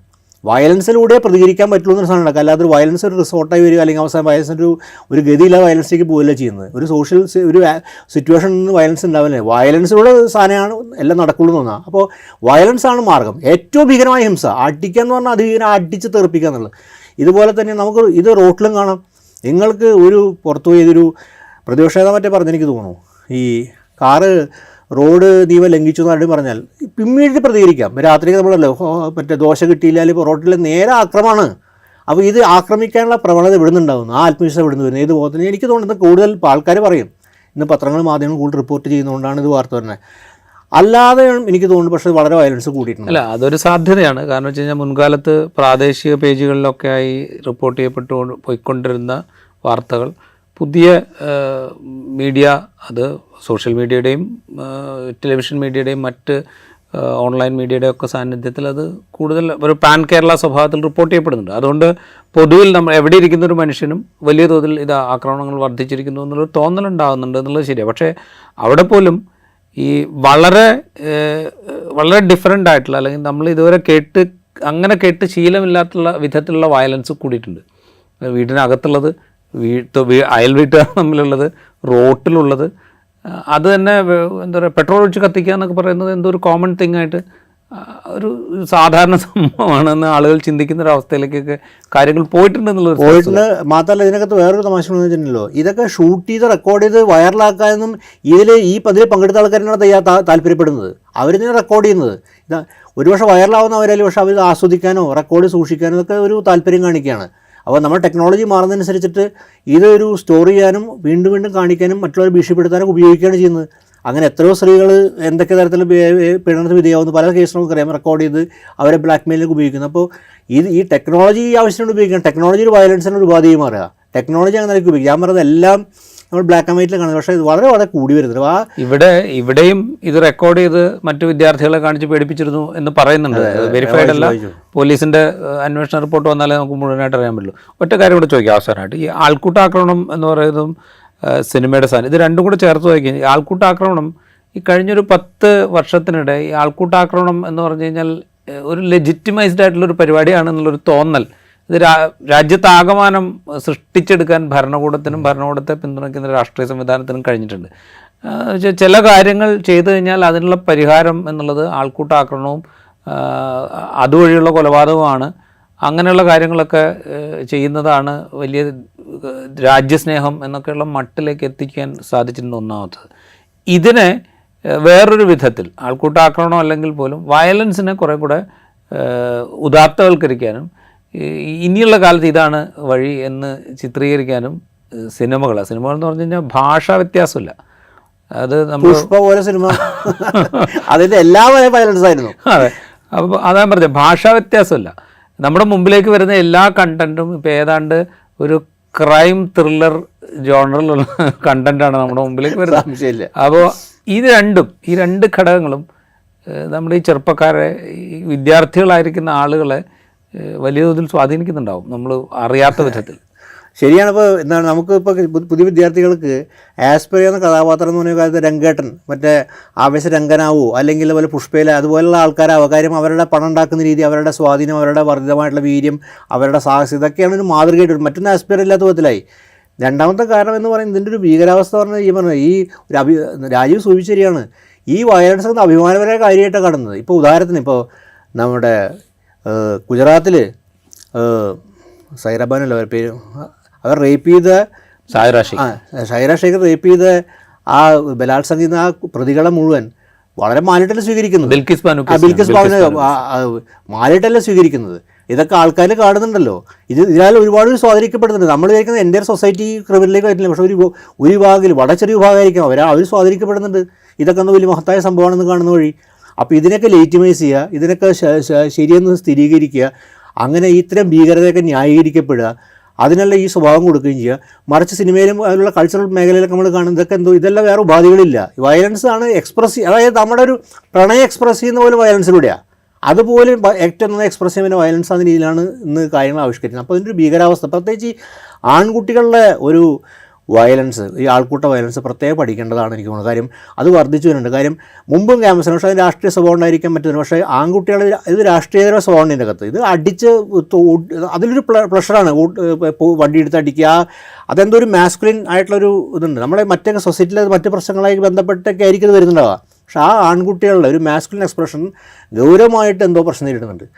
വയലൻസിലൂടെ പ്രതികരിക്കാൻ പറ്റുള്ളൂ എന്നൊരു സാധനം ഉണ്ടാക്കുക. അല്ലാതെ ഒരു വയലൻസ് ഒരു റിസോർട്ടായി വരിക, അല്ലെങ്കിൽ അവസാനം വയലൻസിൻ്റെ ഒരു ഗതിയില്ല വയലൻസിലേക്ക് പോവുകയല്ല ചെയ്യുന്നത്. ഒരു സോഷ്യൽ ഒരു സിറ്റുവേഷനിൽ നിന്ന് വയലൻസ് ഉണ്ടാവില്ലേ, വയലൻസിലൂടെ സാധനമാണ് എല്ലാം നടക്കുള്ളൂ എന്ന് പറഞ്ഞാൽ. അപ്പോൾ വയലൻസാണ് മാർഗ്ഗം. ഏറ്റവും ഭീകരമായ ഹിംസ അടിക്കുക എന്ന് പറഞ്ഞാൽ അതിഭീകരം, അടിച്ച് തെറിപ്പിക്കുക എന്നുള്ളത്. ഇതുപോലെ തന്നെ നമുക്ക് ഇത് റോട്ടിലും കാണാം. നിങ്ങൾക്ക് ഒരു പുറത്തുപോയി ഇതൊരു പ്രതിപക്ഷേതാ മറ്റേ പറഞ്ഞെനിക്ക് തോന്നുന്നു, ഈ കാറ് റോഡ് നിയമം ലംഘിച്ചു എന്ന് ആരും പറഞ്ഞാൽ ഇമ്മീഡിയറ്റ് പ്രതികരിക്കാം. രാത്രി നമ്മളല്ലോ മറ്റേ ദോശ കിട്ടിയില്ല, അല്ലെങ്കിൽ പൊറോട്ടിൽ നേരെ ആക്രമമാണ്. അപ്പോൾ ഇത് ആക്രമിക്കാനുള്ള പ്രവണത ഇവിടുന്നുണ്ടാകുന്നു. ആ ആത്മവിശ്വാസം ഇവിടുന്ന് വരുന്നത്. ഏത് ബോധത്തിന് എനിക്ക് തോന്നുന്നത് കൂടുതൽ ആൾക്കാർ പറയും, ഇന്ന് പത്രങ്ങൾ മാധ്യമങ്ങൾ കൂടുതൽ റിപ്പോർട്ട് ചെയ്യുന്നതുകൊണ്ടാണ് ഇത് വാർത്ത വരുന്നത്. അല്ലാതെ എനിക്ക് തോന്നുന്നു പക്ഷേ വളരെ വയലൻസ് കൂടിയിട്ടുണ്ട്. അല്ല, അതൊരു സാധ്യതയാണ്. കാരണം വെച്ച് കഴിഞ്ഞാൽ മുൻകാലത്ത് പ്രാദേശിക പേജുകളിലൊക്കെ ആയി റിപ്പോർട്ട് ചെയ്യപ്പെട്ടു പോയിക്കൊണ്ടിരുന്ന വാർത്തകൾ പുതിയ മീഡിയ, അത് സോഷ്യൽ മീഡിയയുടെയും ടെലിവിഷൻ മീഡിയയുടെയും മറ്റ് ഓൺലൈൻ മീഡിയയുടെയും ഒക്കെ സാന്നിധ്യത്തിൽ അത് കൂടുതൽ ഒരു പാൻ കേരള സ്വഭാവത്തിൽ റിപ്പോർട്ട് ചെയ്യപ്പെടുന്നുണ്ട്. അതുകൊണ്ട് പൊതുവിൽ നമ്മൾ എവിടെ ഇരിക്കുന്ന ഒരു മനുഷ്യനും വലിയ തോതിൽ ഇത് ആക്രമണങ്ങൾ വർദ്ധിച്ചിരിക്കുന്നു എന്നുള്ളൊരു തോന്നലുണ്ടാകുന്നുണ്ട് എന്നുള്ളത് ശരിയാണ്. പക്ഷേ അവിടെ പോലും ഈ വളരെ ഡിഫറൻ്റ് ആയിട്ടുള്ള, അല്ലെങ്കിൽ നമ്മൾ ഇതുവരെ കേട്ട് ശീലമില്ലാത്തുള്ള വിധത്തിലുള്ള വയലൻസ് കൂടിയിട്ടുണ്ട്. വീടിനകത്തുള്ളത്, അയൽ വീട്ടുകാർ തമ്മിലുള്ളത്, റോട്ടിലുള്ളത്, അത് തന്നെ എന്താ പറയുക, പെട്രോൾ ഒഴിച്ച് കത്തിക്കുക എന്നൊക്കെ പറയുന്നത് എന്തോ ഒരു കോമൺ തിങ് ആയിട്ട് ഒരു സാധാരണ സംഭവമാണെന്ന് ആളുകൾ ചിന്തിക്കുന്ന ഒരു അവസ്ഥയിലേക്കൊക്കെ കാര്യങ്ങൾ പോയിട്ടുണ്ട്. മാത്രമല്ല ഇതിനകത്ത് വേറൊരു തമാശ എന്ന് വെച്ചിട്ടുണ്ടല്ലോ, ഇതൊക്കെ ഷൂട്ട് ചെയ്ത് റെക്കോർഡ് ചെയ്ത് വൈറലാക്കാനൊന്നും അതിൽ പങ്കെടുത്ത ആൾക്കാരാണ് താല്പര്യപ്പെടുന്നത്. അവരിതിനെ റെക്കോർഡ് ചെയ്യുന്നത്. ഒരുപക്ഷെ വൈറലാവുന്നവരായാലും പക്ഷേ അവർ ആസ്വദിക്കാനോ റെക്കോർഡ് സൂക്ഷിക്കാനോ ഒക്കെ ഒരു താല്പര്യം കാണിക്കുകയാണ്. അപ്പോൾ നമ്മൾ ടെക്നോളജി മാറുന്നതനുസരിച്ചിട്ട് ഇതൊരു സ്റ്റോർ ചെയ്യാനും വീണ്ടും കാണിക്കാനും മറ്റുള്ളവരെ ഭീഷണിപ്പെടുത്താനും ഉപയോഗിക്കുകയാണ് ചെയ്യുന്നത്. അങ്ങനെ എത്രയോ സ്ത്രീകൾ എന്തൊക്കെ തരത്തിൽ പീഡനത്തിന് വിധേയമാവുന്നു പല കേസുകളും നമുക്കറിയാം, റെക്കോർഡ് ചെയ്ത് അവരെ ബ്ലാക്ക് മെയിലിലേക്ക് ഉപയോഗിക്കുന്നു. അപ്പോൾ ഈ ടെക്നോളജി ആവശ്യത്തിന് ഉപയോഗിക്കണം. ടെക്നോളജി ഒരു വയലൻസിന് ഒരു ഉപാധിയായി മാറുക. ടെക്നോളജി അങ്ങനെ ഉപയോഗിക്കുക. ഞാൻ പറഞ്ഞത് എല്ലാം നമ്മൾ ബ്ലാക്ക് ആൻഡ് വൈറ്റിൽ കാണുന്നത്, പക്ഷേ ഇത് വളരെ വളരെ കൂടി വരുന്നത്. ഇവിടെയും ഇത് റെക്കോർഡ് ചെയ്ത് മറ്റു വിദ്യാർത്ഥികളെ കാണിച്ച് പേടിപ്പിച്ചിരുന്നു എന്ന് പറയുന്നുണ്ട്. വെരിഫൈഡ് അല്ല, പോലീസിന്റെ അന്വേഷണ റിപ്പോർട്ട് വന്നാലേ നമുക്ക് മുഴുവനായിട്ട് അറിയാൻ പറ്റുള്ളൂ. ഒറ്റ കാര്യം കൂടെ ചോദിക്കാം അവസാനമായിട്ട്. ഈ ആൾക്കൂട്ടാക്രമണം എന്ന് പറയുന്നതും സിനിമയുടെ സാധനം, ഇത് രണ്ടും കൂടെ ചേർത്ത് വയ്ക്കുക. ഈ ആൾക്കൂട്ടാക്രമണം ഈ കഴിഞ്ഞൊരു 10 വർഷത്തിനിടെ ഈ ആൾക്കൂട്ടാക്രമണം എന്ന് പറഞ്ഞു കഴിഞ്ഞാൽ ഒരു ലെജിറ്റിമൈസ്ഡ് ആയിട്ടുള്ളൊരു പരിപാടിയാണെന്നുള്ളൊരു തോന്നൽ ഇത് രാജ്യത്താകമാനം സൃഷ്ടിച്ചെടുക്കാൻ ഭരണകൂടത്തിനും ഭരണകൂടത്തെ പിന്തുണയ്ക്കുന്ന രാഷ്ട്രീയ സംവിധാനത്തിനും കഴിഞ്ഞിട്ടുണ്ട്. ചില കാര്യങ്ങൾ ചെയ്തു കഴിഞ്ഞാൽ അതിനുള്ള പരിഹാരം എന്നുള്ളത് ആൾക്കൂട്ടാക്രമണവും അതുവഴിയുള്ള കൊലപാതകവുമാണ്. അങ്ങനെയുള്ള കാര്യങ്ങളൊക്കെ ചെയ്യുന്നതാണ് വലിയ രാജ്യസ്നേഹം എന്നൊക്കെയുള്ള മട്ടിലേക്ക് എത്തിക്കാൻ സാധിച്ചിട്ടുണ്ട്. ഒന്നാമത്തത് ഇതിനെ വേറൊരു വിധത്തിൽ ആൾക്കൂട്ടാക്രമണം അല്ലെങ്കിൽ പോലും വയലൻസിനെ കുറേ കൂടെ ഉദാത്തവൽക്കരിക്കാനും ഇനിയുള്ള കാലത്ത് ഇതാണ് വഴി എന്ന് ചിത്രീകരിക്കാനും സിനിമകൾ എന്ന് പറഞ്ഞു കഴിഞ്ഞാൽ ഭാഷാ വ്യത്യാസമില്ല. അത് നമ്മൾ പുഷ്പ പോലെ സിനിമ അതിൻ്റെ എല്ലാ വയലൻസ് ആയിരുന്നു. അതെ, അപ്പോൾ അതാ പറഞ്ഞത്, ഭാഷാ വ്യത്യാസമില്ല. നമ്മുടെ മുമ്പിലേക്ക് വരുന്ന എല്ലാ കണ്ടൻറ്റും ഇപ്പോൾ ഏതാണ്ട് ഒരു ക്രൈം ത്രില്ലർ ജോണറിലുള്ള കണ്ടൻറ്റാണ് നമ്മുടെ മുമ്പിലേക്ക് വരുന്നത്. അപ്പോൾ ഈ രണ്ട് ഘടകങ്ങളും നമ്മുടെ ഈ ചെറുപ്പക്കാരെ, ഈ വിദ്യാർത്ഥികളായിരിക്കുന്ന ആളുകളെ വലിയ തോതിൽ സ്വാധീനിക്കുന്നുണ്ടാവും നമ്മൾ അറിയാത്ത വിധത്തിൽ. ശരിയാണ്. ഇപ്പോൾ എന്താണ് നമുക്കിപ്പോൾ പുതിയ വിദ്യാർത്ഥികൾക്ക് ആസ്പെർ ചെയ്യുന്ന കഥാപാത്രം എന്ന് പറഞ്ഞ കാലത്ത് രംഗേട്ടൻ, മറ്റേ ആവേശ രംഗനാവോ അല്ലെങ്കിൽ അതുപോലെ പുഷ്പയില അതുപോലുള്ള ആൾക്കാരാവുക. കാര്യം അവരുടെ പണം ഉണ്ടാക്കുന്ന രീതി, അവരുടെ സ്വാധീനം, അവരുടെ വർദ്ധിതമായിട്ടുള്ള വീര്യം, അവരുടെ സാഹസം, ഇതൊക്കെയാണ് ഒരു മാതൃകയായിട്ട് വരും. മറ്റൊന്നും ആസ്പെർ ഇല്ലാത്ത വിധത്തിലായി. രണ്ടാമത്തെ കാരണം എന്ന് പറയുന്നത് ഇതിൻ്റെ ഒരു ഭീകരാവസ്ഥ പറഞ്ഞാൽ ഈ രാജീവ് സൂചിപ്പിച്ച ശരിയാണ്. ഈ വയലൻസ് എന്ന അഭിമാനപരമായ കാര്യമായിട്ടാണ് കാണുന്നത്. ഇപ്പോൾ ഉദാഹരണത്തിന് ഇപ്പോൾ നമ്മുടെ ഗുജറാത്തിൽ സൈറബാനല്ലോ അവർ പേര്, അവർ റേപ്പ് ചെയ്ത ഷൈറ ഷേഖർ റേപ്പ് ചെയ്ത ആ ബലാത്സംഗം ചെയ്യുന്ന ആ പ്രതികളെ മുഴുവൻ വളരെ മാലിട്ടല്ല സ്വീകരിക്കുന്നത്. ബിൽക്കിസ് ബാനുവിനെ മാലിട്ടല്ല സ്വീകരിക്കുന്നത്. ഇതൊക്കെ ആൾക്കാർ കാണുന്നുണ്ടല്ലോ. ഇതിനാൽ ഒരുപാട് സ്വാധീനിക്കപ്പെടുന്നുണ്ട്. നമ്മൾ വിചാരിക്കുന്നത് എൻ്റെ സൊസൈറ്റി ക്രിമിനലിലേക്ക് വരുന്നില്ല, പക്ഷേ ഒരു വിഭാഗത്തിൽ വളരെ ചെറിയ വിഭാഗമായിരിക്കും അവർ സ്വാധീനിക്കപ്പെടുന്നുണ്ട്. ഇതൊക്കെ ഒന്ന് വലിയ മഹത്തായ സംഭവമാണെന്ന് കാണുന്ന വഴി. അപ്പോൾ ഇതിനൊക്കെ ലെജിറ്റിമൈസ് ചെയ്യുക, ഇതിനൊക്കെ ശരിയെന്ന് സ്ഥിരീകരിക്കുക, അങ്ങനെ ഇത്തരം ഭീകരതയൊക്കെ ന്യായീകരിക്കപ്പെടുക, അതിനുള്ള ഈ സ്വഭാവം കൊടുക്കുകയും ചെയ്യുക. മറിച്ച് സിനിമയിലും അതിലുള്ള കൾച്ചറൽ മേഖലയിലൊക്കെ നമ്മൾ കാണുന്നത് ഇതെല്ലാം വേറെ ഉപാധികളില്ല. വയലൻസ് ആണ് എക്സ്പ്രസ്, അതായത് നമ്മുടെ ഒരു പ്രണയം എക്സ്പ്രസ് ചെയ്യുന്ന പോലെ വയലൻസിലൂടെയാണ്. അതുപോലെ ഏറ്റവും നന്നായി എക്സ്പ്രസ് ചെയ്യുന്ന വയലൻസ് എന്ന രീതിയിലാണ് ഇന്ന് കാര്യങ്ങൾ ആവിഷ്കരിക്കുന്നത്. അപ്പോൾ അതിൻ്റെ ഒരു ഭീകരാവസ്ഥ, പ്രത്യേകിച്ച് ആൺകുട്ടികളുടെ ഒരു വയലൻസ്, ഈ ആൾക്കൂട്ട വയലൻസ് പ്രത്യേകം പഠിക്കേണ്ടതാണ് എനിക്ക് തോന്നുന്നത്. കാര്യം അത് വർദ്ധിച്ചു വരുന്നുണ്ട്. കാര്യം മുമ്പും ക്യാമ്പസിന്, പക്ഷേ അതിന് രാഷ്ട്രീയ സ്വഭാവം ഉണ്ടായിരിക്കാൻ പറ്റുന്നു. പക്ഷേ ആൺകുട്ടികൾ ഇത് രാഷ്ട്രീയതര സ്വഭാവം ഇതിൻ്റെ അകത്ത്. ഇത് അടിച്ച് അതിലൊരു പ്ലഷറാണ്. വണ്ടി എടുത്ത് അടിക്കുക, അതെന്തോ ഒരു മാസ്കുലിൻ ആയിട്ടുള്ളൊരു ഇതുണ്ട്. നമ്മുടെ മറ്റേ സൊസൈറ്റിയിലെ മറ്റ് പ്രശ്നങ്ങളായി ബന്ധപ്പെട്ടൊക്കെ ആയിരിക്കും ഇത് വരുന്നുണ്ടാവുക. പക്ഷേ ആ ആൺകുട്ടികളുടെ ഒരു മാസ്കുലിൻ എക്സ്പ്രഷൻ ഗൗരവമായിട്ട് എന്തോ പ്രശ്നം നേരിടുന്നുണ്ട്.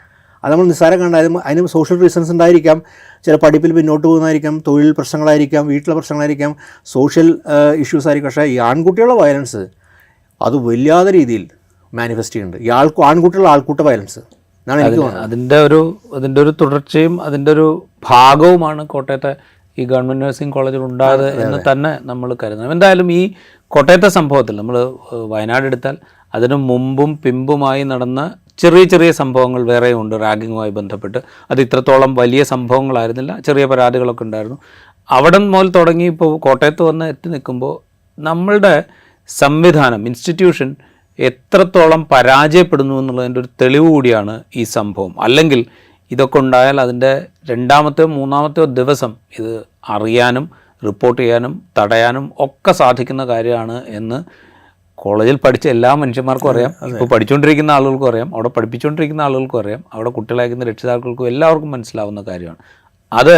അത് നമ്മൾ നിസ്സാരം കണ്ടാലും അതിന് സോഷ്യൽ റീസൺസ് ഉണ്ടായിരിക്കാം. ചില പഠിപ്പിൽ പിന്നോട്ട് പോകുന്നതായിരിക്കാം, തൊഴിൽ പ്രശ്നങ്ങളായിരിക്കാം, വീട്ടിലെ പ്രശ്നങ്ങളായിരിക്കാം, സോഷ്യൽ ഇഷ്യൂസ് ആയിരിക്കും. പക്ഷേ ഈ ആൺകുട്ടികളുടെ വയലൻസ് അത് വല്ലാതെ രീതിയിൽ മാനിഫെസ്റ്റ് ചെയ്യുന്നുണ്ട്. ഈ ആൺകുട്ടികളുടെ ആൾക്കൂട്ട വയലൻസ് എന്നാണ് എനിക്ക് തോന്നുന്നത്. അതിൻ്റെ ഒരു തുടർച്ചയും അതിൻ്റെ ഒരു ഭാഗവുമാണ് കോട്ടയത്തെ ഈ ഗവൺമെൻറ് നഴ്സിംഗ് കോളേജിൽ ഉണ്ടായത് എന്ന് തന്നെ നമ്മൾ കരുതണം. എന്തായാലും ഈ കോട്ടയത്തെ സംഭവത്തിൽ നമ്മൾ വയനാട് എടുത്താൽ അതിനു മുമ്പും പിമ്പുമായി നടന്ന ചെറിയ ചെറിയ സംഭവങ്ങൾ വേറെയുണ്ട് റാഗിങ്ങുമായി ബന്ധപ്പെട്ട്. അത് ഇത്രത്തോളം വലിയ സംഭവങ്ങളായിരുന്നില്ല, ചെറിയ പരാതികളൊക്കെ ഉണ്ടായിരുന്നു. അവിടെ മുതൽ തുടങ്ങി ഇപ്പോൾ കോട്ടയത്ത് വന്ന് എത്തി നിൽക്കുമ്പോൾ നമ്മളുടെ സംവിധാനം, ഇൻസ്റ്റിറ്റ്യൂഷൻ എത്രത്തോളം പരാജയപ്പെടുന്നു എന്നുള്ളതിൻ്റെ ഒരു തെളിവ് കൂടിയാണ് ഈ സംഭവം. അല്ലെങ്കിൽ ഇതൊക്കെ ഉണ്ടായാൽ അതിൻ്റെ രണ്ടാമത്തെയോ മൂന്നാമത്തെയോ ദിവസം ഇത് അറിയാനും റിപ്പോർട്ട് ചെയ്യാനും തടയാനും ഒക്കെ സാധിക്കുന്ന കാര്യമാണ് എന്ന് കോളേജിൽ പഠിച്ച എല്ലാ മനുഷ്യന്മാർക്കും അറിയാം. ഇപ്പോൾ പഠിച്ചുകൊണ്ടിരിക്കുന്ന ആളുകൾക്കും അറിയാം, അവിടെ പഠിപ്പിച്ചുകൊണ്ടിരിക്കുന്ന ആളുകൾക്കും അറിയാം, അവിടെ കുട്ടികളായിരിക്കുന്ന രക്ഷിതാക്കൾക്കും എല്ലാവർക്കും മനസ്സിലാവുന്ന കാര്യമാണ്. അത്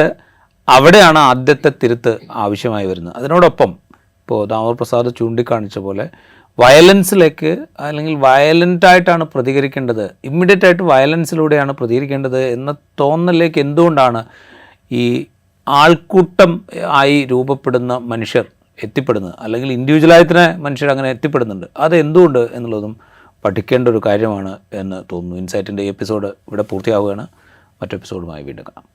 അവിടെയാണ് ആദ്യത്തെ തിരുത്ത് ആവശ്യമായി വരുന്നത്. അതിനോടൊപ്പം ഇപ്പോൾ ദാമോദർ പ്രസാദ് ചൂണ്ടിക്കാണിച്ച പോലെ വയലൻസിലേക്ക് അല്ലെങ്കിൽ വയലൻ്റായിട്ടാണ് പ്രതികരിക്കേണ്ടത്, ഇമ്മീഡിയറ്റ് ആയിട്ട് വയലൻസിലൂടെയാണ് പ്രതികരിക്കേണ്ടത് എന്ന തോന്നലിലേക്ക് എന്തുകൊണ്ടാണ് ഈ ആൾക്കൂട്ടം ആയി രൂപപ്പെടുന്ന മനുഷ്യർ എത്തിപ്പെടുന്നത്, അല്ലെങ്കിൽ ഇൻഡിവിജ്വലായി തന്നെ മനുഷ്യർ അങ്ങനെ എത്തിപ്പെടുന്നുണ്ട്, അത് എന്തുകൊണ്ട് എന്നുള്ളതും പഠിക്കേണ്ട ഒരു കാര്യമാണ് എന്ന് തോന്നുന്നു. ഇൻസൈറ്റിൻ്റെ ഈ എപ്പിസോഡ് ഇവിടെ പൂർത്തിയാവുകയാണ്. മറ്റു എപ്പിസോഡുമായി വീണ്ടും കാണാം.